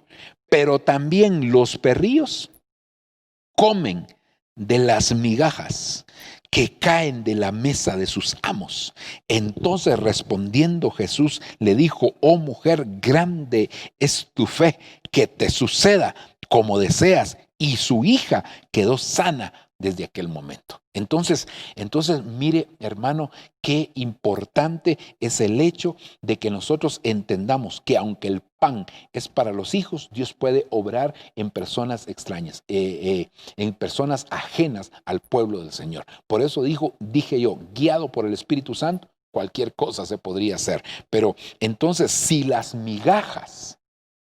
pero también los perrillos comen de las migajas que caen de la mesa de sus amos. Entonces, respondiendo Jesús, le dijo, oh mujer, grande es tu fe, que te suceda como deseas. Y su hija quedó sana desde aquel momento. Entonces, mire, hermano, qué importante es el hecho de que nosotros entendamos que aunque el pan es para los hijos, Dios puede obrar en personas extrañas, en personas ajenas al pueblo del Señor. Por eso dije yo, guiado por el Espíritu Santo, cualquier cosa se podría hacer. Pero entonces, si las migajas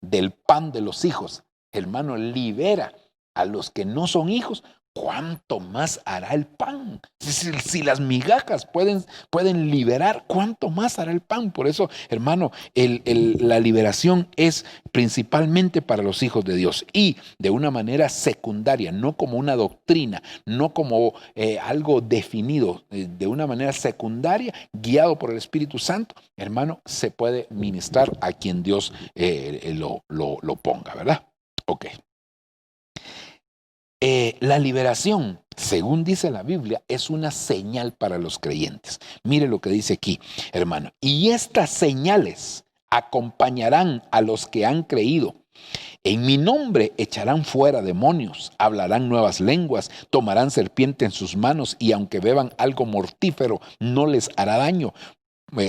del pan de los hijos, hermano, libera a los que no son hijos, ¿cuánto más hará el pan? Si las migajas pueden liberar, ¿cuánto más hará el pan? Por eso, hermano, la liberación es principalmente para los hijos de Dios, y de una manera secundaria, no como una doctrina, no como algo definido, de una manera secundaria, guiado por el Espíritu Santo, hermano, se puede ministrar a quien Dios lo ponga, ¿verdad? Ok. La liberación, según dice la Biblia, es una señal para los creyentes. Mire lo que dice aquí, hermano. Y estas señales acompañarán a los que han creído. En mi nombre echarán fuera demonios, hablarán nuevas lenguas, tomarán serpiente en sus manos, y aunque beban algo mortífero, no les hará daño.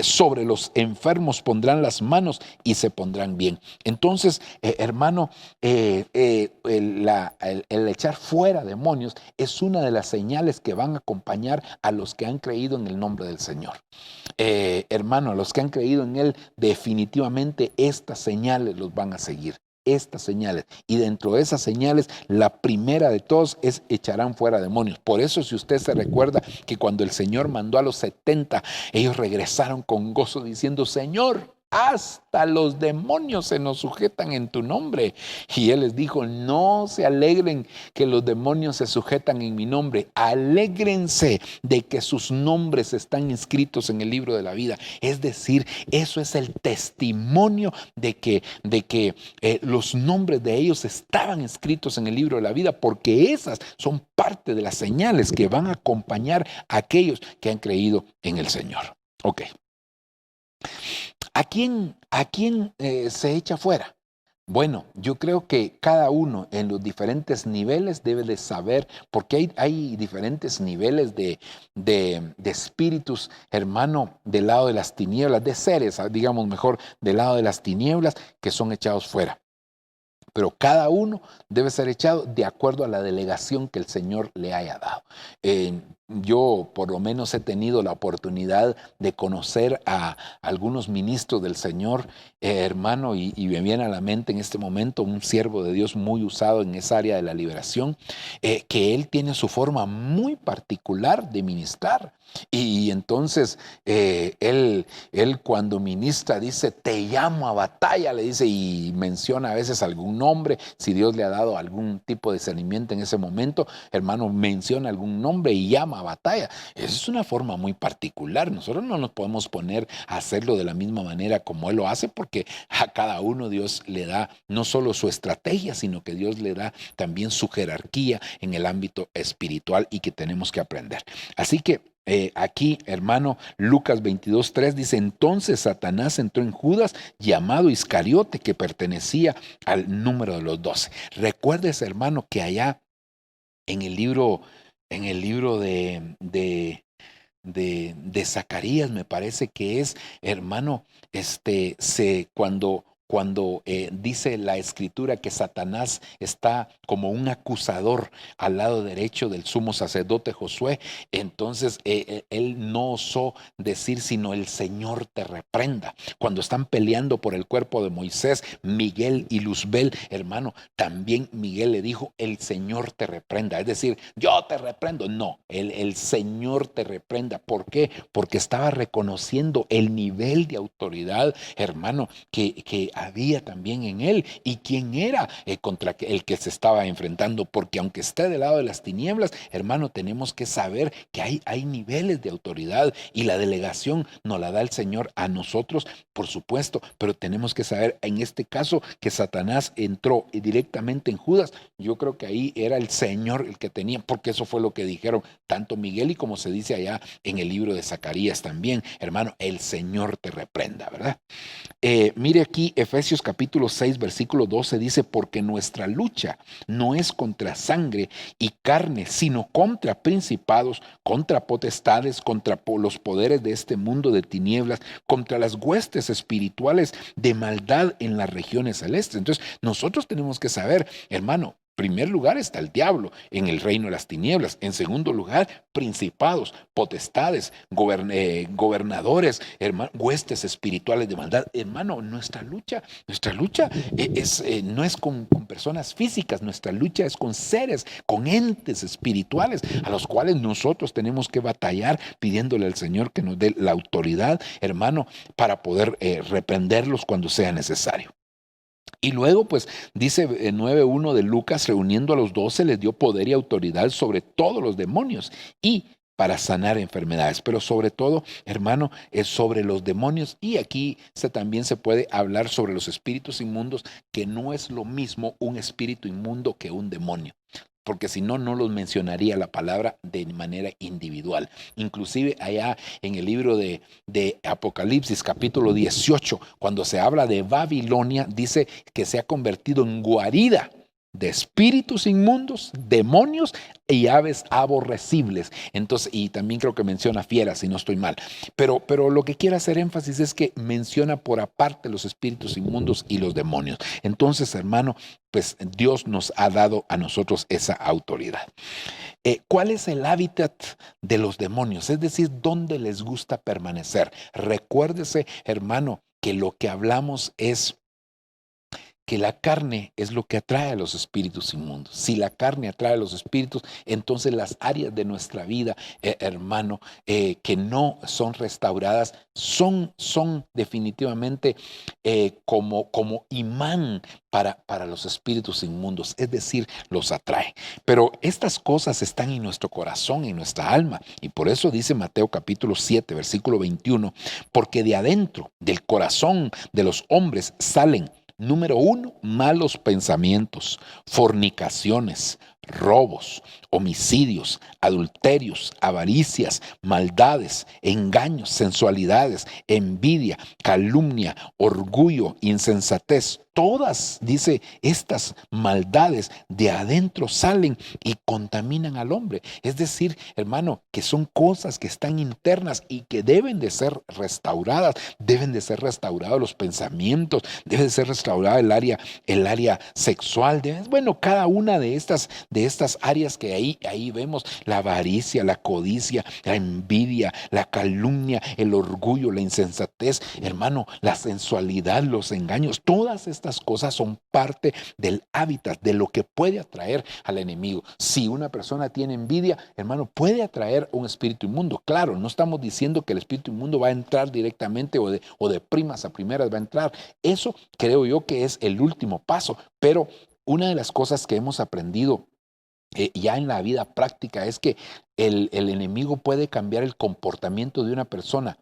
Sobre los enfermos pondrán las manos y se pondrán bien. Entonces, hermano, el echar fuera demonios es una de las señales que van a acompañar a los que han creído en el nombre del Señor. Hermano, a los que han creído en Él, definitivamente estas señales los van a seguir. Estas señales, y dentro de esas señales, la primera de todos es echarán fuera demonios. Por eso, si usted se recuerda que cuando el Señor mandó a los 70, ellos regresaron con gozo diciendo, Señor, hasta los demonios se nos sujetan en tu nombre. Y Él les dijo, no se alegren que los demonios se sujetan en mi nombre, alégrense de que sus nombres están inscritos en el libro de la vida. Es decir, eso es el testimonio de que los nombres de ellos estaban escritos en el libro de la vida, porque esas son parte de las señales que van a acompañar a aquellos que han creído en el Señor. Ok. ¿A quién se echa fuera? Bueno, yo creo que cada uno en los diferentes niveles debe de saber, porque hay diferentes niveles de espíritus, hermano, del lado de las tinieblas, de seres, digamos mejor, del lado de las tinieblas que son echados fuera. Pero cada uno debe ser echado de acuerdo a la delegación que el Señor le haya dado. Yo por lo menos he tenido la oportunidad de conocer a algunos ministros del Señor, hermano, y me viene a la mente en este momento un siervo de Dios muy usado en esa área de la liberación, que él tiene su forma muy particular de ministrar. Y entonces él cuando ministra dice, te llamo a batalla, le dice, y menciona a veces algún nombre, si Dios le ha dado algún tipo de discernimiento en ese momento, hermano, menciona algún nombre y llama a batalla. Esa es una forma muy particular. Nosotros no nos podemos poner a hacerlo de la misma manera como él lo hace, porque a cada uno Dios le da no solo su estrategia, sino que Dios le da también su jerarquía en el ámbito espiritual y que tenemos que aprender. Así que aquí, hermano, Lucas 22:3 dice, entonces Satanás entró en Judas, llamado Iscariote, que pertenecía al número de los 12. Recuérdese, hermano, que allá en el libro, de Zacarías, me parece que es, hermano, cuando dice la escritura que Satanás está como un acusador al lado derecho del sumo sacerdote Josué, entonces él no osó decir sino el Señor te reprenda. Cuando están peleando por el cuerpo de Moisés, Miguel y Luzbel, hermano, también Miguel le dijo el Señor te reprenda, es decir, yo te reprendo. No, el Señor te reprenda. ¿Por qué? Porque estaba reconociendo el nivel de autoridad, hermano, que había también en él y quién era contra el que se estaba enfrentando, porque aunque esté del lado de las tinieblas, hermano, tenemos que saber que hay niveles de autoridad y la delegación nos la da el Señor a nosotros, por supuesto, pero tenemos que saber en este caso que Satanás entró directamente en Judas. Yo creo que ahí era el Señor el que tenía, porque eso fue lo que dijeron tanto Miguel y como se dice allá en el libro de Zacarías también, hermano, el Señor te reprenda, ¿verdad? Mire aquí Efesios capítulo 6 versículo 12 dice, porque nuestra lucha no es contra sangre y carne, sino contra principados, contra potestades, contra los poderes de este mundo de tinieblas, contra las huestes espirituales de maldad en las regiones celestes. Entonces nosotros tenemos que saber, hermano, en primer lugar está el diablo en el reino de las tinieblas. En segundo lugar, principados, potestades, gobernadores, hermano, huestes espirituales de maldad. Hermano, nuestra lucha no es con personas físicas, nuestra lucha es con seres, con entes espirituales a los cuales nosotros tenemos que batallar pidiéndole al Señor que nos dé la autoridad, hermano, para poder reprenderlos cuando sea necesario. Y luego, pues, dice 9:1 de Lucas, reuniendo a los 12, les dio poder y autoridad sobre todos los demonios y para sanar enfermedades, pero sobre todo, hermano, es sobre los demonios. Y aquí también se puede hablar sobre los espíritus inmundos, que no es lo mismo un espíritu inmundo que un demonio, porque si no, no los mencionaría la palabra de manera individual. Inclusive allá en el libro de Apocalipsis, capítulo 18, cuando se habla de Babilonia, dice que se ha convertido en guarida de espíritus inmundos, demonios y aves aborrecibles. Entonces, y también creo que menciona fieras, si no estoy mal. Pero lo que quiero hacer énfasis es que menciona por aparte los espíritus inmundos y los demonios. Entonces, hermano, pues Dios nos ha dado a nosotros esa autoridad. ¿Cuál es el hábitat de los demonios? Es decir, ¿dónde les gusta permanecer? Recuérdese, hermano, que lo que hablamos es que la carne es lo que atrae a los espíritus inmundos. Si la carne atrae a los espíritus, entonces las áreas de nuestra vida, hermano, que no son restauradas, son definitivamente como imán para los espíritus inmundos, es decir, los atrae. Pero estas cosas están en nuestro corazón, en nuestra alma, y por eso dice Mateo capítulo 7, versículo 21, porque de adentro, del corazón de los hombres salen, número 1, malos pensamientos, fornicaciones, robos, homicidios, adulterios, avaricias, maldades, engaños, sensualidades, envidia, calumnia, orgullo, insensatez. Todas, dice, estas maldades de adentro salen y contaminan al hombre. Es decir, hermano, que son cosas que están internas y que deben de ser restauradas. Deben de ser restaurados los pensamientos, debe de ser restaurada el área sexual. Bueno, cada una de estas áreas que ahí vemos, la avaricia, la codicia, la envidia, la calumnia, el orgullo, la insensatez, hermano, la sensualidad, los engaños, todas estas cosas son parte del hábitat, de lo que puede atraer al enemigo. Si una persona tiene envidia, hermano, puede atraer un espíritu inmundo. Claro, no estamos diciendo que el espíritu inmundo va a entrar directamente o de primas a primeras va a entrar. Eso creo yo que es el último paso, pero una de las cosas que hemos aprendido ya en la vida práctica es que el enemigo puede cambiar el comportamiento de una persona,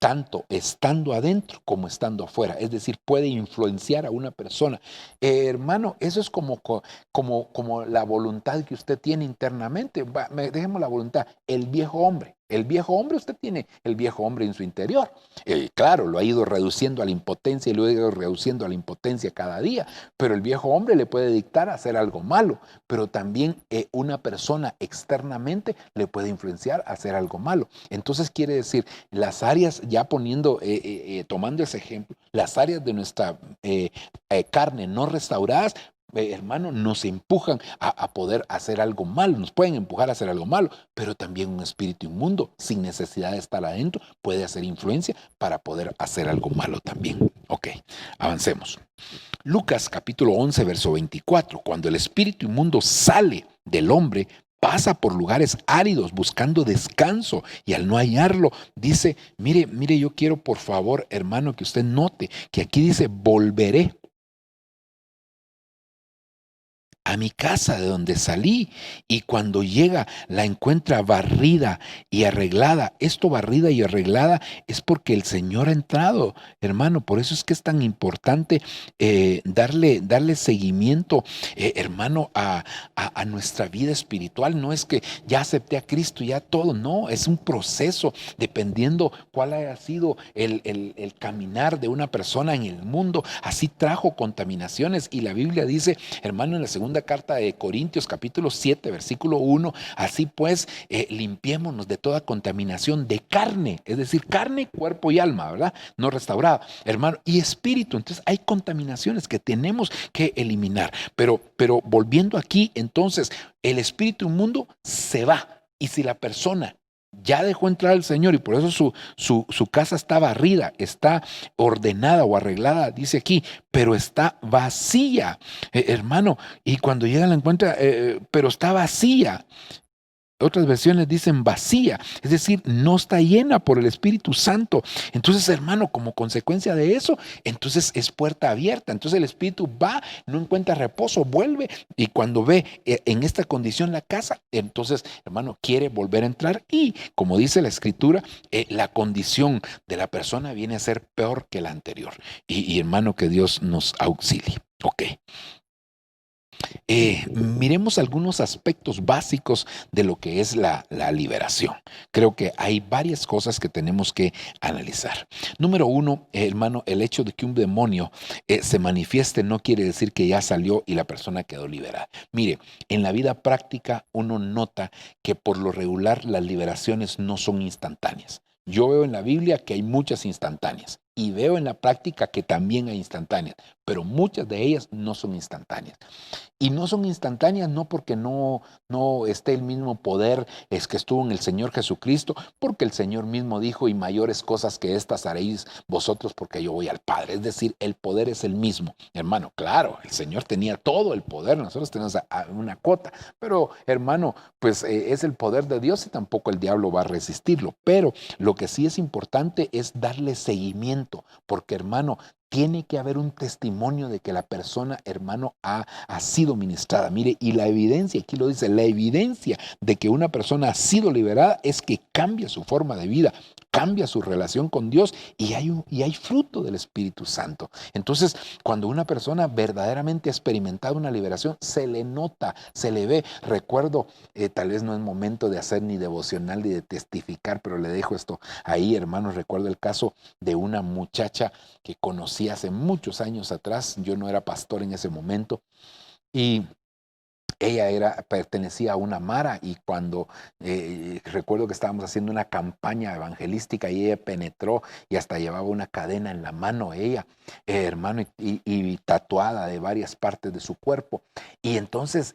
tanto estando adentro como estando afuera. Es decir, puede influenciar a una persona. Hermano, eso es como la voluntad que usted tiene internamente. Dejemos la voluntad. El viejo hombre, usted tiene el viejo hombre en su interior. Claro, lo ha ido reduciendo a la impotencia y lo ha ido reduciendo a la impotencia cada día, pero el viejo hombre le puede dictar a hacer algo malo, pero también una persona externamente le puede influenciar a hacer algo malo. Entonces quiere decir, las áreas, ya tomando ese ejemplo, las áreas de nuestra carne no restauradas, hermano, nos empujan a poder hacer algo malo, nos pueden empujar a hacer algo malo, pero también un espíritu inmundo, sin necesidad de estar adentro, puede hacer influencia para poder hacer algo malo también. Ok, avancemos. Lucas capítulo 11, verso 24, cuando el espíritu inmundo sale del hombre, pasa por lugares áridos buscando descanso y al no hallarlo, dice, mire, yo quiero por favor, hermano, que usted note que aquí dice, volveré a mi casa de donde salí, y cuando llega la encuentra barrida y arreglada. Esto barrida y arreglada es porque el Señor ha entrado, hermano. Por eso es que es tan importante darle seguimiento, hermano, a nuestra vida espiritual. No es que ya acepté a Cristo, ya todo, no, es un proceso dependiendo cuál haya sido el caminar de una persona en el mundo. Así trajo contaminaciones, y la Biblia dice, hermano, en la segunda carta de Corintios capítulo 7 versículo 1, así pues limpiémonos de toda contaminación de carne, es decir, carne, cuerpo y alma, ¿verdad? No restaurada, hermano, y espíritu. Entonces hay contaminaciones que tenemos que eliminar, pero volviendo aquí, entonces el espíritu inmundo se va, y si la persona ya dejó entrar al Señor y por eso su casa está barrida, está ordenada o arreglada, dice aquí, pero está vacía, hermano, y cuando llega la encuentra, pero está vacía. Otras versiones dicen vacía, es decir, no está llena por el Espíritu Santo. Entonces, hermano, como consecuencia de eso, entonces es puerta abierta. Entonces el Espíritu va, no encuentra reposo, vuelve, y cuando ve en esta condición la casa, entonces, hermano, quiere volver a entrar, y como dice la Escritura, la condición de la persona viene a ser peor que la anterior. Y hermano, que Dios nos auxilie. Ok. Miremos algunos aspectos básicos de lo que es la liberación. Creo que hay varias cosas que tenemos que analizar. Número uno, hermano, el hecho de que un demonio se manifieste no quiere decir que ya salió y la persona quedó liberada. Mire, en la vida práctica uno nota que por lo regular las liberaciones no son instantáneas. Yo veo en la Biblia que hay muchas instantáneas, y veo en la práctica que también hay instantáneas, pero muchas de ellas no son instantáneas. Y no son instantáneas no porque no esté el mismo poder que estuvo en el Señor Jesucristo, porque el Señor mismo dijo, y mayores cosas que estas haréis vosotros porque yo voy al Padre. Es decir, el poder es el mismo. Hermano, claro, el Señor tenía todo el poder, nosotros tenemos una cuota, pero hermano, pues es el poder de Dios y tampoco el diablo va a resistirlo. Pero lo que sí es importante es darle seguimiento, porque hermano, tiene que haber un testimonio de que la persona, hermano, ha sido ministrada. Mire, y la evidencia, aquí lo dice, la evidencia de que una persona ha sido liberada es que cambia su forma de vida, cambia su relación con Dios y hay fruto del Espíritu Santo. Entonces, cuando una persona verdaderamente ha experimentado una liberación, se le nota, se le ve. Recuerdo, tal vez no es momento de hacer ni devocional ni de testificar, pero le dejo esto ahí, hermanos. Recuerdo el caso de una muchacha que conocí hace muchos años atrás. Yo no era pastor en ese momento y ella pertenecía a una mara, y cuando recuerdo que estábamos haciendo una campaña evangelística y ella penetró y hasta llevaba una cadena en la mano ella, hermano, y tatuada de varias partes de su cuerpo. Y entonces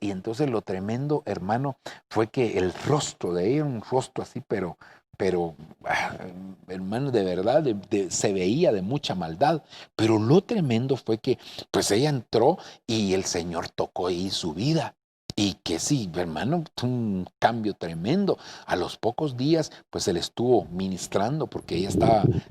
lo tremendo, hermano, fue que el rostro de ella, un rostro así, pero hermano, de verdad, se veía de mucha maldad. Pero lo tremendo fue que pues ella entró y el Señor tocó ahí su vida. Y que sí, hermano, un cambio tremendo. A los pocos días, pues se le estuvo ministrando porque ella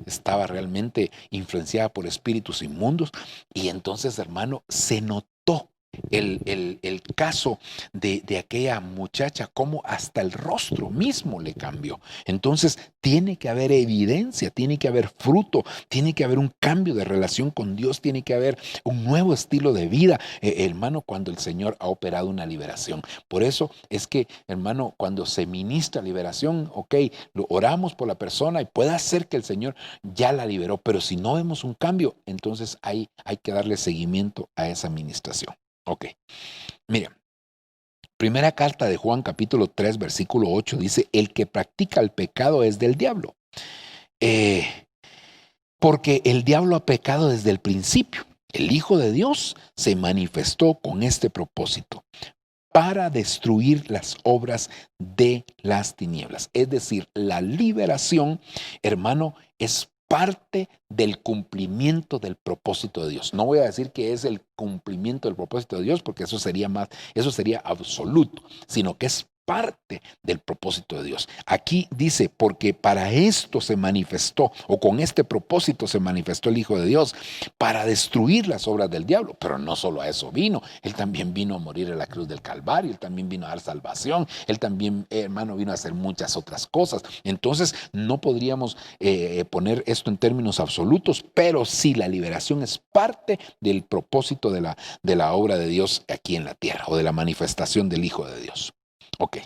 estaba realmente influenciada por espíritus inmundos. Y entonces, hermano, se notó el caso de aquella muchacha, como hasta el rostro mismo le cambió. Entonces, tiene que haber evidencia, tiene que haber fruto, tiene que haber un cambio de relación con Dios, tiene que haber un nuevo estilo de vida, hermano, cuando el Señor ha operado una liberación. Por eso es que, hermano, cuando se ministra liberación, ok, lo oramos por la persona y puede ser que el Señor ya la liberó, pero si no vemos un cambio, entonces hay que darle seguimiento a esa administración. Ok, mira, primera carta de Juan capítulo 3 versículo 8 dice: el que practica el pecado es del diablo, porque el diablo ha pecado desde el principio. El Hijo de Dios se manifestó con este propósito, para destruir las obras de las tinieblas. Es decir, la liberación, hermano, es parte del cumplimiento del propósito de Dios. No voy a decir que es el cumplimiento del propósito de Dios, porque eso sería absoluto, sino que es parte del propósito de Dios. Aquí dice: porque para esto se manifestó, o con este propósito se manifestó el Hijo de Dios, para destruir las obras del diablo. Pero no solo a eso vino, Él también vino a morir en la cruz del Calvario, Él también vino a dar salvación, Él también, hermano, vino a hacer muchas otras cosas. Entonces, no podríamos poner esto en términos absolutos, pero sí, la liberación es parte del propósito de la obra de Dios aquí en la tierra, o de la manifestación del Hijo de Dios. Ok.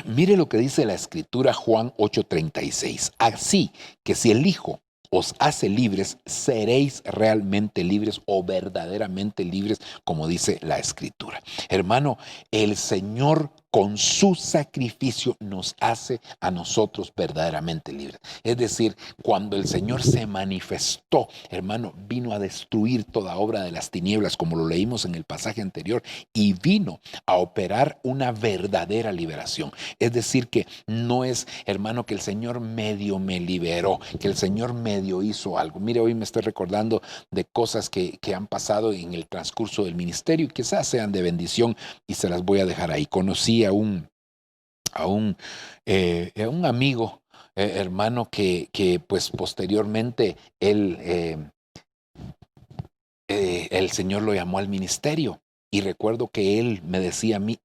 Mire lo que dice la Escritura, Juan 8:36. Así que si el Hijo os hace libres, seréis realmente libres, o verdaderamente libres, como dice la Escritura. Hermano, el Señor con su sacrificio nos hace a nosotros verdaderamente libres. Es decir, cuando el Señor se manifestó, hermano, vino a destruir toda obra de las tinieblas, como lo leímos en el pasaje anterior, y vino a operar una verdadera liberación. Es decir, que no es, hermano, que el Señor medio me liberó, que el Señor medio hizo algo. Mire, hoy me estoy recordando de cosas que han pasado en el transcurso del ministerio y quizás sean de bendición, y se las voy a dejar ahí. Conocí a un amigo, hermano, que pues posteriormente el Señor lo llamó al ministerio. Y recuerdo que él me decía a mí,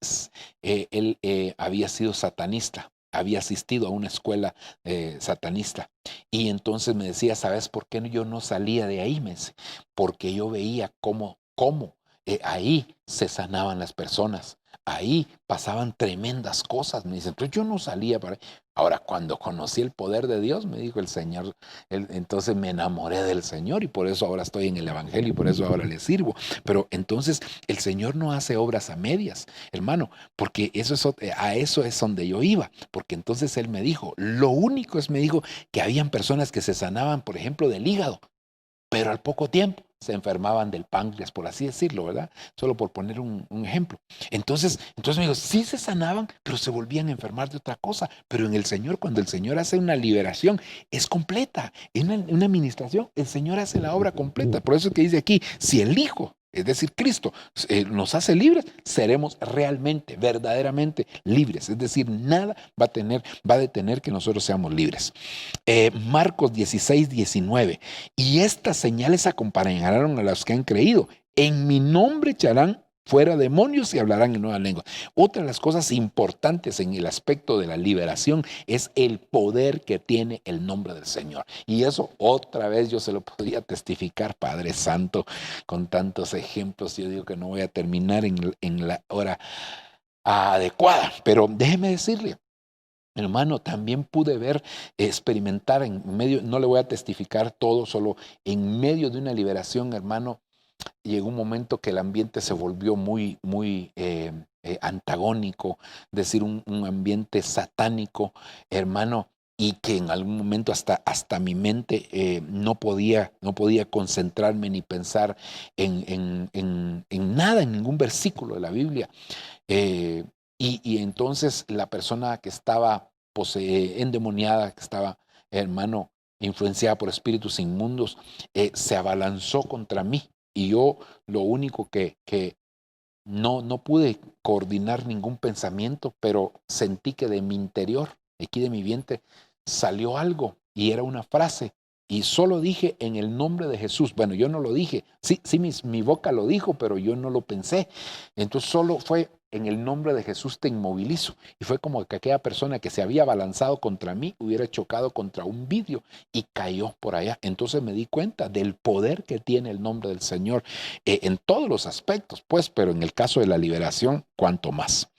él había sido satanista, había asistido a una escuela satanista. Y entonces me decía: ¿sabes por qué yo no salía de ahí? Me dice: porque yo veía cómo ahí se sanaban las personas. Ahí pasaban tremendas cosas. Me dice: entonces yo no salía para ahí. Ahora, cuando conocí el poder de Dios, me dijo el Señor, entonces me enamoré del Señor, y por eso ahora estoy en el Evangelio, y por eso ahora le sirvo. Pero entonces el Señor no hace obras a medias, hermano, porque a eso es donde yo iba. Porque entonces Él me dijo, me dijo que habían personas que se sanaban, por ejemplo, del hígado, pero al poco tiempo se enfermaban del páncreas, por así decirlo, ¿verdad? Solo por poner un ejemplo. Entonces me dijo: sí se sanaban, pero se volvían a enfermar de otra cosa. Pero en el Señor, cuando el Señor hace una liberación, es completa. En una administración, el Señor hace la obra completa. Por eso es que dice aquí: si el Hijo, es decir, Cristo, nos hace libres, seremos realmente, verdaderamente libres. Es decir, nada va a detener que nosotros seamos libres. Marcos 16:19. Y estas señales acompañarán a los que han creído. En mi nombre echarán fuera demonios y hablarán en nuevas lenguas. Otra de las cosas importantes en el aspecto de la liberación es el poder que tiene el nombre del Señor. Y eso otra vez yo se lo podría testificar, Padre Santo, con tantos ejemplos. Yo digo que no voy a terminar en la hora adecuada, pero déjeme decirle, hermano, también pude ver, experimentar en medio, no le voy a testificar todo, solo en medio de una liberación, hermano, llegó un momento que el ambiente se volvió muy antagónico, es decir, un ambiente satánico, hermano, y que en algún momento hasta mi mente no podía concentrarme ni pensar en nada, en ningún versículo de la Biblia. Eh, y entonces la persona que estaba endemoniada, que estaba, hermano, influenciada por espíritus inmundos, se abalanzó contra mí. Y yo lo único que no pude coordinar ningún pensamiento, pero sentí que de mi interior, aquí de mi vientre, salió algo y era una frase. Y solo dije en el nombre de Jesús. Bueno, yo no lo dije. Sí, mi boca lo dijo, pero yo no lo pensé. Entonces solo fue en el nombre de Jesús te inmovilizo. Y fue como que aquella persona que se había abalanzado contra mí hubiera chocado contra un vidrio y cayó por allá. Entonces me di cuenta del poder que tiene el nombre del Señor en todos los aspectos, pues, pero en el caso de la liberación, cuanto más.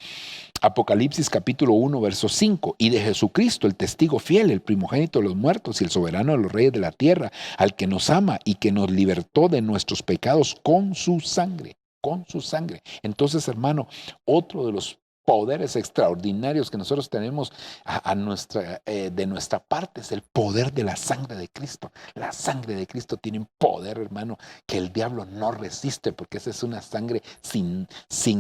Apocalipsis capítulo 1, verso 5, y de Jesucristo, el testigo fiel, el primogénito de los muertos y el soberano de los reyes de la tierra, al que nos ama y que nos libertó de nuestros pecados con su sangre. Con su sangre. Entonces, hermano, otro de los poderes extraordinarios que nosotros tenemos de nuestra parte es el poder de la sangre de Cristo. La sangre de Cristo tiene un poder, hermano, que el diablo no resiste, porque esa es una sangre sin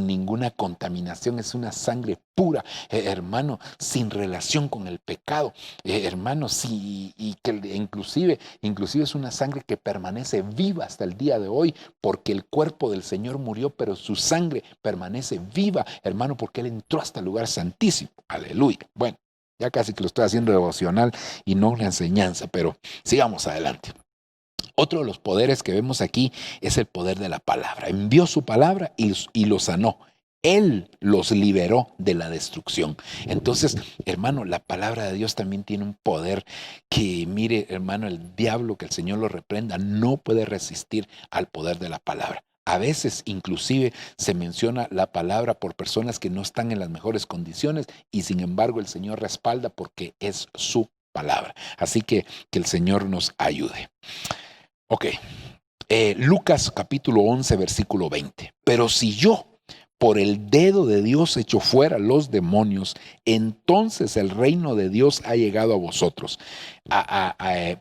ninguna contaminación, es una sangre pura, hermano, sin relación con el pecado, hermano, sí, y que inclusive es una sangre que permanece viva hasta el día de hoy, porque el cuerpo del Señor murió, pero su sangre permanece viva, hermano, porque Él entró hasta el lugar santísimo. Aleluya. Bueno, ya casi que lo estoy haciendo devocional y no una enseñanza, pero sigamos adelante. Otro de los poderes que vemos aquí es el poder de la palabra. Envió su palabra y los sanó. Él los liberó de la destrucción. Entonces, hermano, la palabra de Dios también tiene un poder que, mire, hermano, el diablo, que el Señor lo reprenda, no puede resistir al poder de la palabra. A veces inclusive se menciona la palabra por personas que no están en las mejores condiciones y sin embargo el Señor respalda porque es su palabra. Así que el Señor nos ayude. Ok, Lucas capítulo 11 versículo 20. Pero si yo por el dedo de Dios echo fuera los demonios, entonces el reino de Dios ha llegado a vosotros.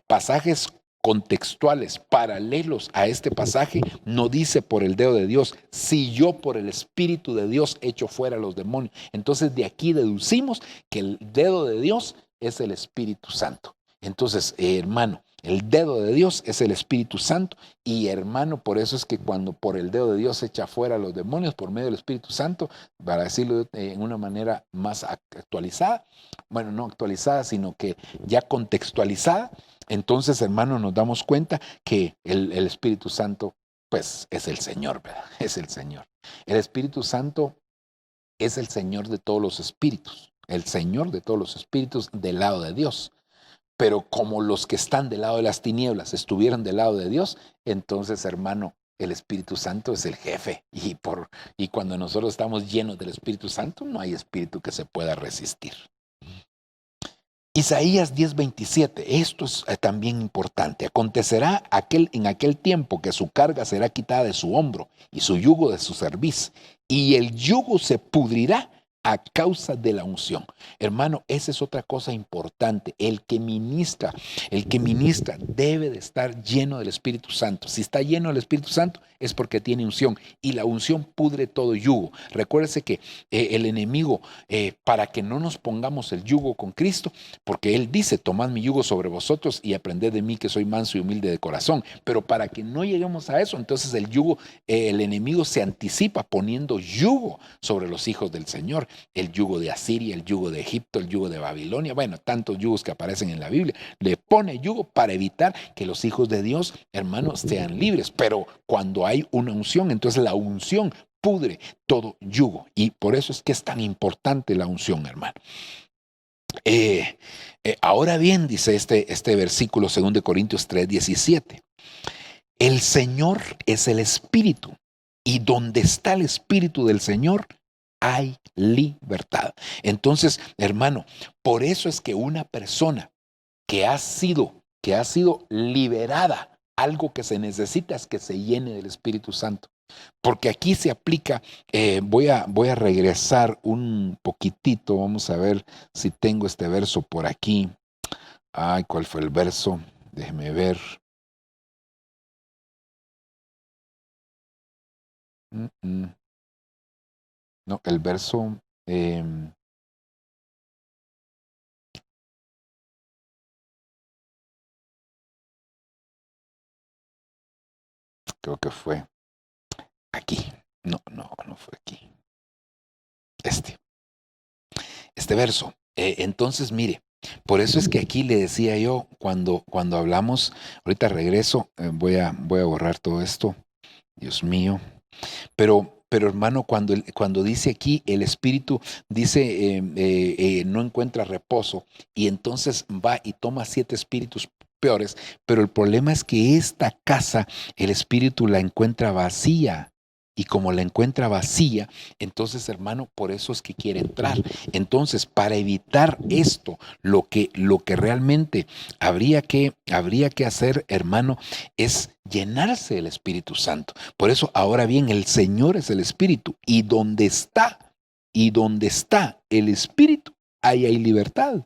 Pasajes contextuales paralelos a este pasaje no dice por el dedo de Dios, si yo por el Espíritu de Dios echo fuera los demonios. Entonces de aquí deducimos que el dedo de Dios es el Espíritu Santo. Entonces, hermano, el dedo de Dios es el Espíritu Santo y, hermano, por eso es que cuando por el dedo de Dios echa fuera los demonios por medio del Espíritu Santo, para decirlo en una manera más actualizada, bueno, no actualizada, sino que ya contextualizada, entonces, hermano, nos damos cuenta que el Espíritu Santo, pues, es el Señor, ¿verdad? Es el Señor. El Espíritu Santo es el Señor de todos los espíritus, el Señor de todos los espíritus del lado de Dios. Pero como los que están del lado de las tinieblas estuvieron del lado de Dios, entonces, hermano, el Espíritu Santo es el jefe. Y cuando nosotros estamos llenos del Espíritu Santo, no hay espíritu que se pueda resistir. Isaías 10:27, esto es también importante. Acontecerá en aquel tiempo que su carga será quitada de su hombro y su yugo de su cerviz, y el yugo se pudrirá a causa de la unción. Hermano, esa es otra cosa importante. El que ministra debe de estar lleno del Espíritu Santo. Si está lleno del Espíritu Santo es porque tiene unción y la unción pudre todo yugo. Recuérdese que el enemigo, para que no nos pongamos el yugo con Cristo, porque Él dice, tomad mi yugo sobre vosotros y aprended de mí que soy manso y humilde de corazón. Pero para que no lleguemos a eso, entonces el enemigo se anticipa poniendo yugo sobre los hijos del Señor. El yugo de Asiria, el yugo de Egipto, el yugo de Babilonia, bueno, tantos yugos que aparecen en la Biblia. Le pone yugo para evitar que los hijos de Dios, hermanos, sean libres. Pero cuando hay una unción, entonces la unción pudre todo yugo. Y por eso es que es tan importante la unción, hermano. Ahora bien, dice este versículo 2 Corintios 3:17, el Señor es el Espíritu, y donde está el Espíritu del Señor, hay libertad. Entonces, hermano, por eso es que una persona que ha sido liberada, algo que se necesita es que se llene del Espíritu Santo. Porque aquí se aplica, voy a regresar un poquitito, vamos a ver si tengo este verso por aquí. Ay, ¿cuál fue el verso? Déjeme ver. No, el verso, creo que fue aquí. No fue aquí. Este verso. Entonces, mire, por eso es que aquí le decía yo, cuando hablamos, ahorita regreso, voy a borrar todo esto, Dios mío. Pero hermano, cuando dice aquí, el Espíritu dice, no encuentra reposo, y entonces va y toma 7 espíritus peores, pero el problema es que esta casa, el Espíritu la encuentra vacía. Y como la encuentra vacía, entonces, hermano, por eso es que quiere entrar. Entonces, para evitar esto, lo que realmente habría que hacer, hermano, es llenarse del Espíritu Santo. Por eso, ahora bien, el Señor es el Espíritu, y donde está el Espíritu, ahí hay libertad.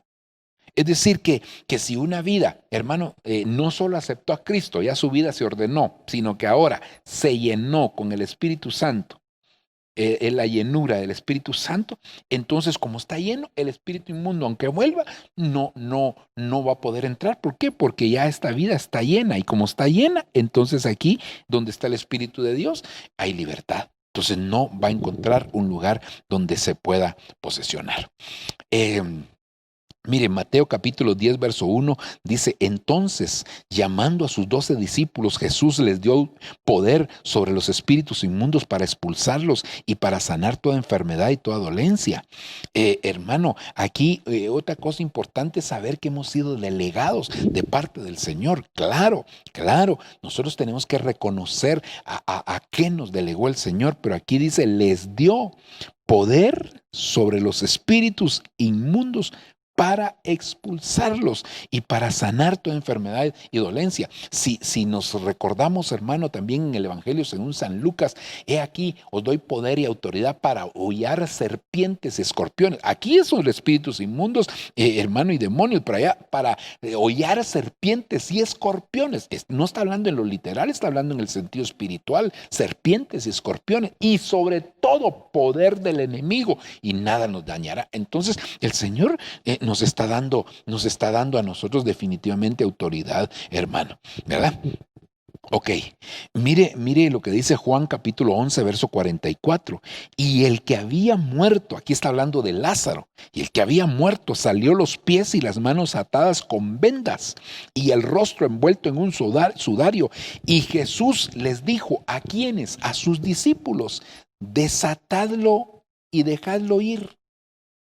Es decir, que si una vida, hermano, no solo aceptó a Cristo, ya su vida se ordenó, sino que ahora se llenó con el Espíritu Santo, en la llenura del Espíritu Santo, entonces como está lleno, el espíritu inmundo, aunque vuelva, no va a poder entrar. ¿Por qué? Porque ya esta vida está llena, y como está llena, entonces aquí, donde está el Espíritu de Dios, hay libertad. Entonces no va a encontrar un lugar donde se pueda posesionar. Mire, Mateo capítulo 10, verso 1 dice, entonces, llamando a sus 12 discípulos, Jesús les dio poder sobre los espíritus inmundos para expulsarlos y para sanar toda enfermedad y toda dolencia. Hermano, aquí otra cosa importante es saber que hemos sido delegados de parte del Señor. Claro, nosotros tenemos que reconocer a qué nos delegó el Señor, pero aquí dice, les dio poder sobre los espíritus inmundos para expulsarlos y para sanar toda enfermedad y dolencia. Si nos recordamos, hermano, también en el Evangelio según San Lucas, he aquí, os doy poder y autoridad para hollar serpientes y escorpiones. Aquí son los espíritus inmundos, hermano, y demonios, para allá, para hollar serpientes y escorpiones. No está hablando en lo literal, está hablando en el sentido espiritual, serpientes y escorpiones, y sobre todo poder del enemigo, y nada nos dañará. Entonces, el Señor nos está dando a nosotros definitivamente autoridad, hermano, ¿verdad? Ok, mire lo que dice Juan capítulo 11, verso 44. Y el que había muerto, aquí está hablando de Lázaro, y el que había muerto salió los pies y las manos atadas con vendas y el rostro envuelto en un sudario. Y Jesús les dijo, ¿a quiénes? A sus discípulos, desatadlo y dejadlo ir.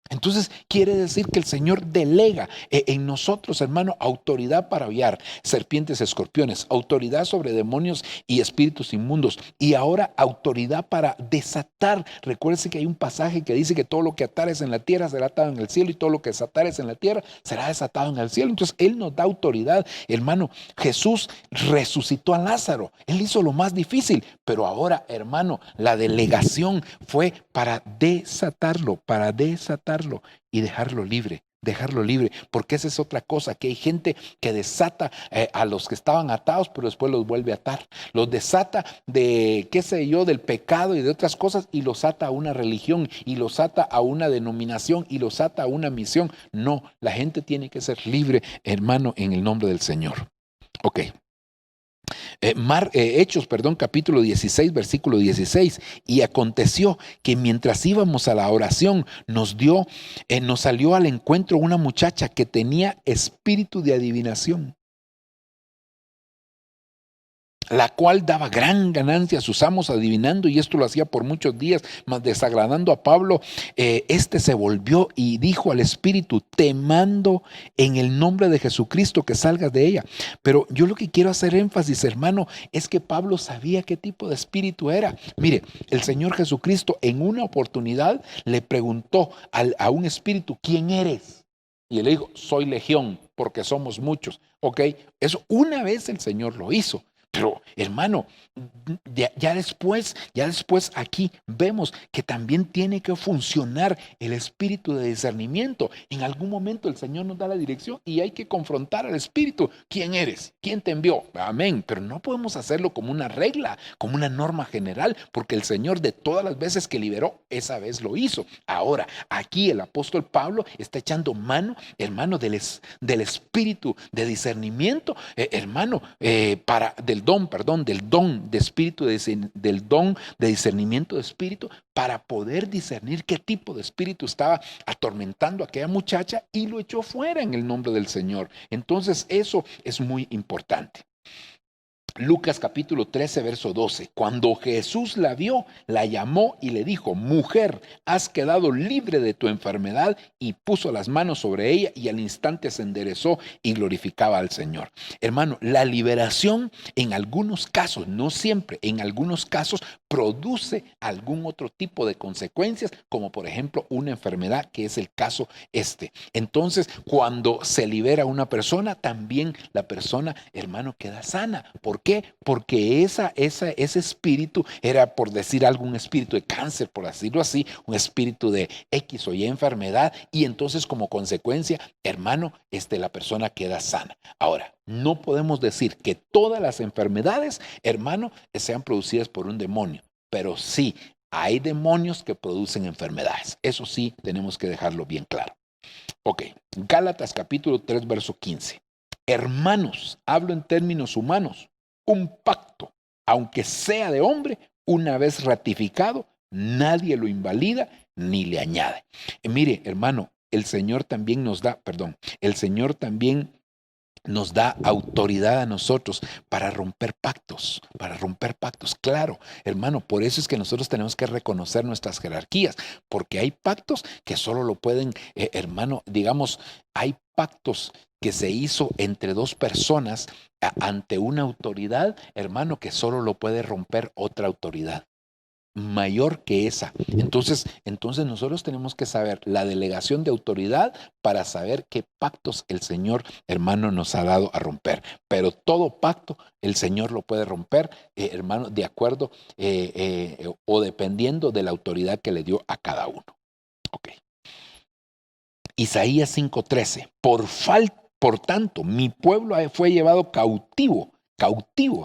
Entonces quiere decir que el Señor delega en nosotros, hermano, autoridad para hollar serpientes, escorpiones, autoridad sobre demonios y espíritus inmundos, y ahora autoridad para desatar. Recuérdense que hay un pasaje que dice que todo lo que atares en la tierra será atado en el cielo, y todo lo que desatares en la tierra será desatado en el cielo. Entonces Él nos da autoridad, hermano. Jesús resucitó a Lázaro, Él hizo lo más difícil, pero ahora, hermano, la delegación fue para desatarlo y dejarlo libre, porque esa es otra cosa, que hay gente que desata a los que estaban atados, pero después los vuelve a atar, los desata de, qué sé yo, del pecado y de otras cosas, y los ata a una religión, y los ata a una denominación, y los ata a una misión. No, la gente tiene que ser libre, hermano, en el nombre del Señor. Ok. Hechos, capítulo 16, versículo 16. Y aconteció que mientras íbamos a la oración, nos salió al encuentro una muchacha que tenía espíritu de adivinación. la cual daba gran ganancia a sus amos adivinando, y esto lo hacía por muchos días, mas desagradando a Pablo, este se volvió y dijo al espíritu: te mando en el nombre de Jesucristo que salgas de ella. Pero yo lo que quiero hacer énfasis, hermano, es que Pablo sabía qué tipo de espíritu era. Mire, el Señor Jesucristo en una oportunidad le preguntó a un espíritu: ¿quién eres? Y él le dijo: soy legión, porque somos muchos. Ok, eso una vez el Señor lo hizo. Pero hermano, ya después aquí vemos que también tiene que funcionar el espíritu de discernimiento. En algún momento el Señor nos da la dirección y hay que confrontar al espíritu. ¿Quién eres? ¿Quién te envió? Amén. Pero no podemos hacerlo como una regla, como una norma general, porque el Señor de todas las veces que liberó, esa vez lo hizo. Ahora, aquí el apóstol Pablo está echando mano, hermano, del espíritu de discernimiento, hermano, del don de espíritu, del don de discernimiento de espíritu, para poder discernir qué tipo de espíritu estaba atormentando a aquella muchacha, y lo echó fuera en el nombre del Señor. Entonces eso es muy importante. Lucas capítulo 13, verso 12. Cuando Jesús la vio, la llamó y le dijo: mujer, has quedado libre de tu enfermedad. Y puso las manos sobre ella, y al instante se enderezó y glorificaba al Señor. Hermano, la liberación en algunos casos, no siempre, en algunos casos produce algún otro tipo de consecuencias, como por ejemplo una enfermedad, que es el caso este. Entonces, cuando se libera una persona, también la persona, hermano, queda sana. ¿Por qué? Porque ese espíritu era, por decir algo, un espíritu de cáncer, por decirlo así, un espíritu de X o Y enfermedad, y entonces como consecuencia, hermano, la persona queda sana. Ahora, no podemos decir que todas las enfermedades, hermano, sean producidas por un demonio, pero sí hay demonios que producen enfermedades. Eso sí, tenemos que dejarlo bien claro. Ok, Gálatas capítulo 3, verso 15. Hermanos, hablo en términos humanos. Un pacto, aunque sea de hombre, una vez ratificado, nadie lo invalida ni le añade. Mire, hermano, el Señor también nos da autoridad a nosotros para romper pactos, Claro, hermano, por eso es que nosotros tenemos que reconocer nuestras jerarquías, porque hay pactos que solo lo pueden, hermano, digamos, hay pactos que se hizo entre dos personas ante una autoridad, hermano, que solo lo puede romper otra autoridad mayor que esa. Entonces nosotros tenemos que saber la delegación de autoridad para saber qué pactos el Señor, hermano, nos ha dado a romper. Pero todo pacto el Señor lo puede romper, hermano, de acuerdo o dependiendo de la autoridad que le dio a cada uno. Ok. Isaías 5:13. Por tanto, mi pueblo fue llevado cautivo,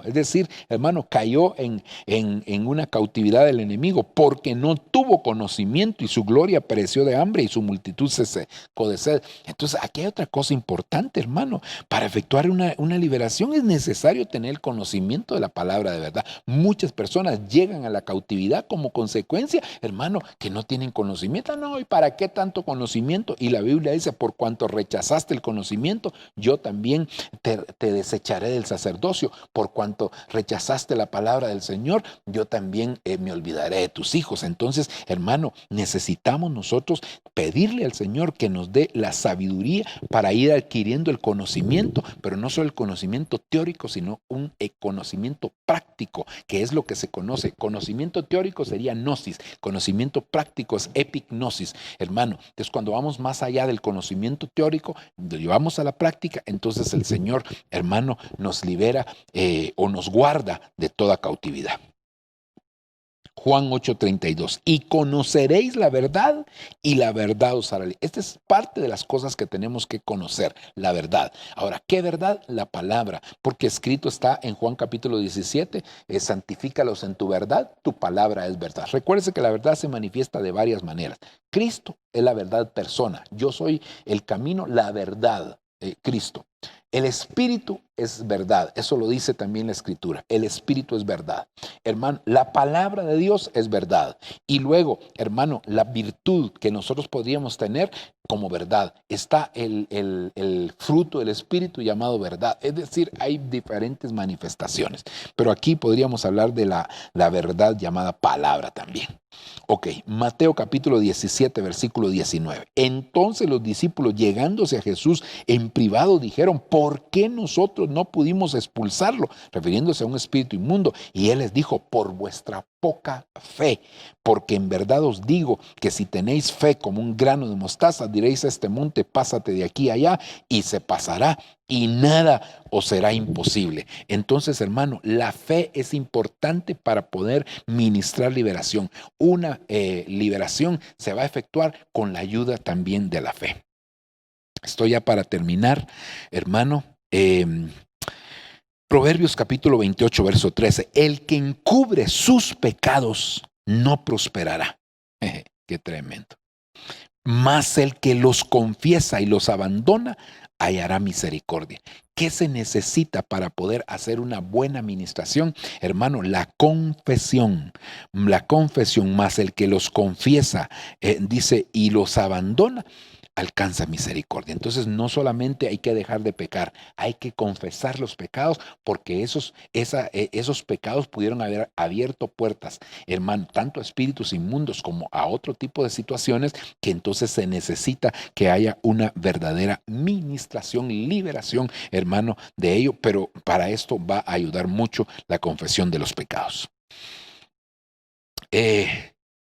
es decir, hermano, cayó en una cautividad del enemigo, porque no tuvo conocimiento, y su gloria pereció de hambre, y su multitud se secó de sed. Entonces, aquí hay otra cosa importante, hermano. Para efectuar una liberación es necesario tener el conocimiento de la palabra de verdad. Muchas personas llegan a la cautividad como consecuencia, hermano, que no tienen conocimiento. No, ¿y para qué tanto conocimiento? Y la Biblia dice: por cuanto rechazaste el conocimiento, yo también te desecharé del sacerdocio. Por cuanto rechazaste la palabra del Señor, yo también me olvidaré de tus hijos. Entonces, hermano, necesitamos nosotros pedirle al Señor que nos dé la sabiduría para ir adquiriendo el conocimiento, pero no solo el conocimiento teórico, sino un conocimiento práctico, que es lo que se conoce. Conocimiento teórico sería gnosis, conocimiento práctico es epignosis, hermano. Entonces, cuando vamos más allá del conocimiento teórico, lo llevamos a la práctica, entonces el Señor, hermano, nos libera o nos guarda de toda cautividad. Juan 8:32. Y conoceréis la verdad, y la verdad os hará libre. Esta es parte de las cosas que tenemos que conocer, la verdad. Ahora, ¿qué verdad? La palabra, porque escrito está en Juan capítulo 17, santifícalos en tu verdad, tu palabra es verdad. Recuérdese que la verdad se manifiesta de varias maneras. Cristo es la verdad persona. Yo soy el camino, la verdad, Cristo. El Espíritu es verdad. Eso lo dice también la Escritura. El Espíritu es verdad. Hermano, la palabra de Dios es verdad. Y luego, hermano, la virtud que nosotros podríamos tener como verdad. Está el fruto del Espíritu llamado verdad. Es decir, hay diferentes manifestaciones. Pero aquí podríamos hablar de la verdad llamada palabra también. Ok, Mateo capítulo 17, versículo 19. Entonces los discípulos, llegándose a Jesús en privado, dijeron: ¿por qué nosotros no pudimos expulsarlo? Refiriéndose a un espíritu inmundo. Y él les dijo: por vuestra poca fe. Porque en verdad os digo que si tenéis fe como un grano de mostaza, diréis a este monte: pásate de aquí a allá, y se pasará, y nada os será imposible. Entonces, hermano, la fe es importante para poder ministrar liberación. Una liberación se va a efectuar con la ayuda también de la fe. Estoy ya para terminar, hermano. Proverbios capítulo 28, verso 13. El que encubre sus pecados no prosperará. Qué tremendo. Mas el que los confiesa y los abandona hallará misericordia. ¿Qué se necesita para poder hacer una buena administración? Hermano, la confesión. La confesión, más el que los confiesa, dice, y los abandona, alcanza misericordia. Entonces no solamente hay que dejar de pecar, hay que confesar los pecados, porque esos pecados pudieron haber abierto puertas, hermano, tanto a espíritus inmundos como a otro tipo de situaciones, que entonces se necesita que haya una verdadera ministración, liberación, hermano, de ello, pero para esto va a ayudar mucho la confesión de los pecados.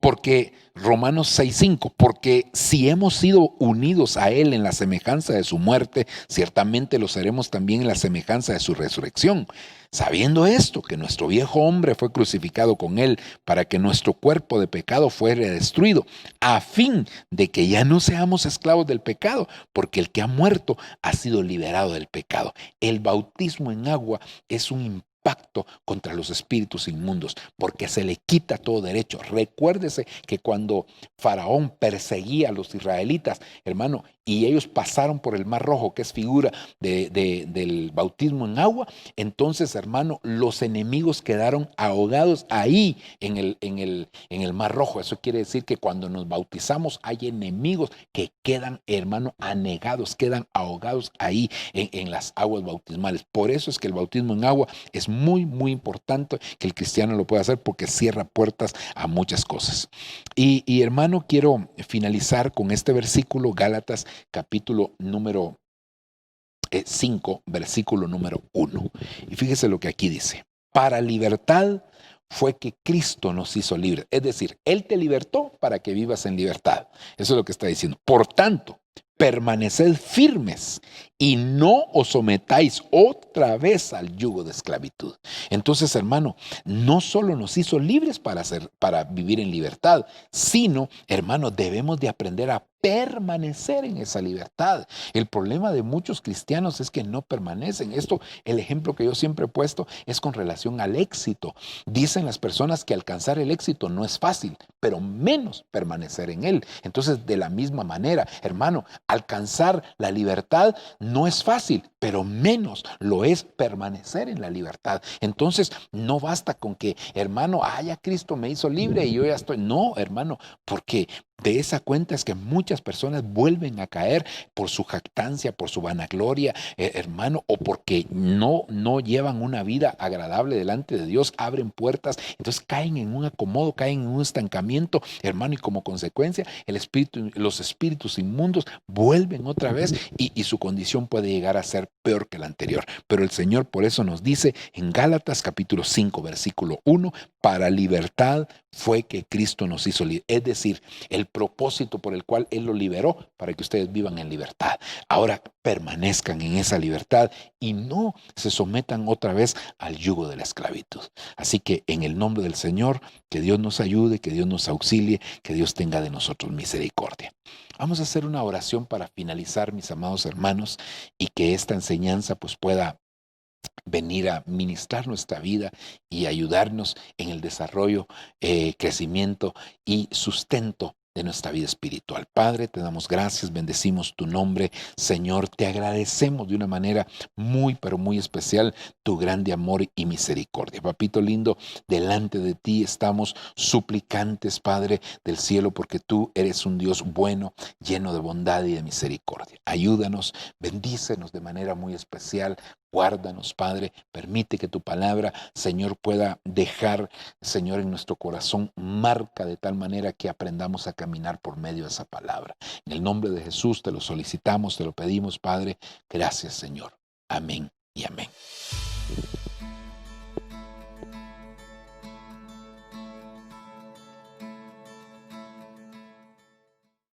Porque Romanos 6:5, porque si hemos sido unidos a Él en la semejanza de su muerte, ciertamente lo seremos también en la semejanza de su resurrección. Sabiendo esto, que nuestro viejo hombre fue crucificado con Él para que nuestro cuerpo de pecado fuera destruido, a fin de que ya no seamos esclavos del pecado, porque el que ha muerto ha sido liberado del pecado. El bautismo en agua es un pacto contra los espíritus inmundos, porque se le quita todo derecho. Recuérdese que cuando Faraón perseguía a los israelitas, hermano, y ellos pasaron por el Mar Rojo, que es figura del bautismo en agua, entonces, hermano, los enemigos quedaron ahogados ahí en el Mar Rojo. Eso quiere decir que cuando nos bautizamos hay enemigos que quedan, hermano, anegados, quedan ahogados ahí en las aguas bautismales. Por eso es que el bautismo en agua es muy, muy importante que el cristiano lo pueda hacer, porque cierra puertas a muchas cosas. Y hermano, quiero finalizar con este versículo, Gálatas capítulo número 5, versículo número 1. Y fíjese lo que aquí dice: para libertad fue que Cristo nos hizo libres. Es decir, Él te libertó para que vivas en libertad. Eso es lo que está diciendo. Por tanto, permaneced firmes y no os sometáis otra vez al yugo de esclavitud. Entonces, hermano, no solo nos hizo libres para vivir en libertad, sino, hermano, debemos de aprender a permanecer en esa libertad. El problema de muchos cristianos es que no permanecen. Esto, el ejemplo que yo siempre he puesto es con relación al éxito. Dicen las personas que alcanzar el éxito no es fácil, pero menos permanecer en él. Entonces, de la misma manera, hermano, alcanzar la libertad no es fácil, pero menos lo es permanecer en la libertad. Entonces, no basta con que, hermano, ya Cristo me hizo libre y yo ya estoy. No, hermano, porque de esa cuenta es que muchas personas vuelven a caer por su jactancia, por su vanagloria, hermano, o porque no llevan una vida agradable delante de Dios, abren puertas, entonces caen en un acomodo, caen en un estancamiento, hermano, y como consecuencia los espíritus inmundos vuelven otra vez y su condición puede llegar a ser peor que la anterior. Pero el Señor por eso nos dice en Gálatas capítulo 5, versículo 1, para libertad fue que Cristo nos hizo libres. Es decir, el propósito por el cual Él lo liberó, para que ustedes vivan en libertad. Ahora permanezcan en esa libertad y no se sometan otra vez al yugo de la esclavitud. Así que en el nombre del Señor, que Dios nos ayude, que Dios nos auxilie, que Dios tenga de nosotros misericordia. Vamos a hacer una oración para finalizar, mis amados hermanos, y que esta enseñanza pues pueda venir a ministrar nuestra vida y ayudarnos en el desarrollo, crecimiento y sustento de nuestra vida espiritual. Padre, te damos gracias, bendecimos tu nombre, Señor, te agradecemos de una manera muy, pero muy especial tu grande amor y misericordia. Papito lindo, delante de ti estamos suplicantes, Padre del cielo, porque tú eres un Dios bueno, lleno de bondad y de misericordia. Ayúdanos, bendícenos de manera muy especial. Guárdanos, Padre, permite que tu palabra, Señor, pueda dejar, Señor, en nuestro corazón marca de tal manera que aprendamos a caminar por medio de esa palabra. En el nombre de Jesús te lo solicitamos, te lo pedimos, Padre. Gracias, Señor. Amén y amén.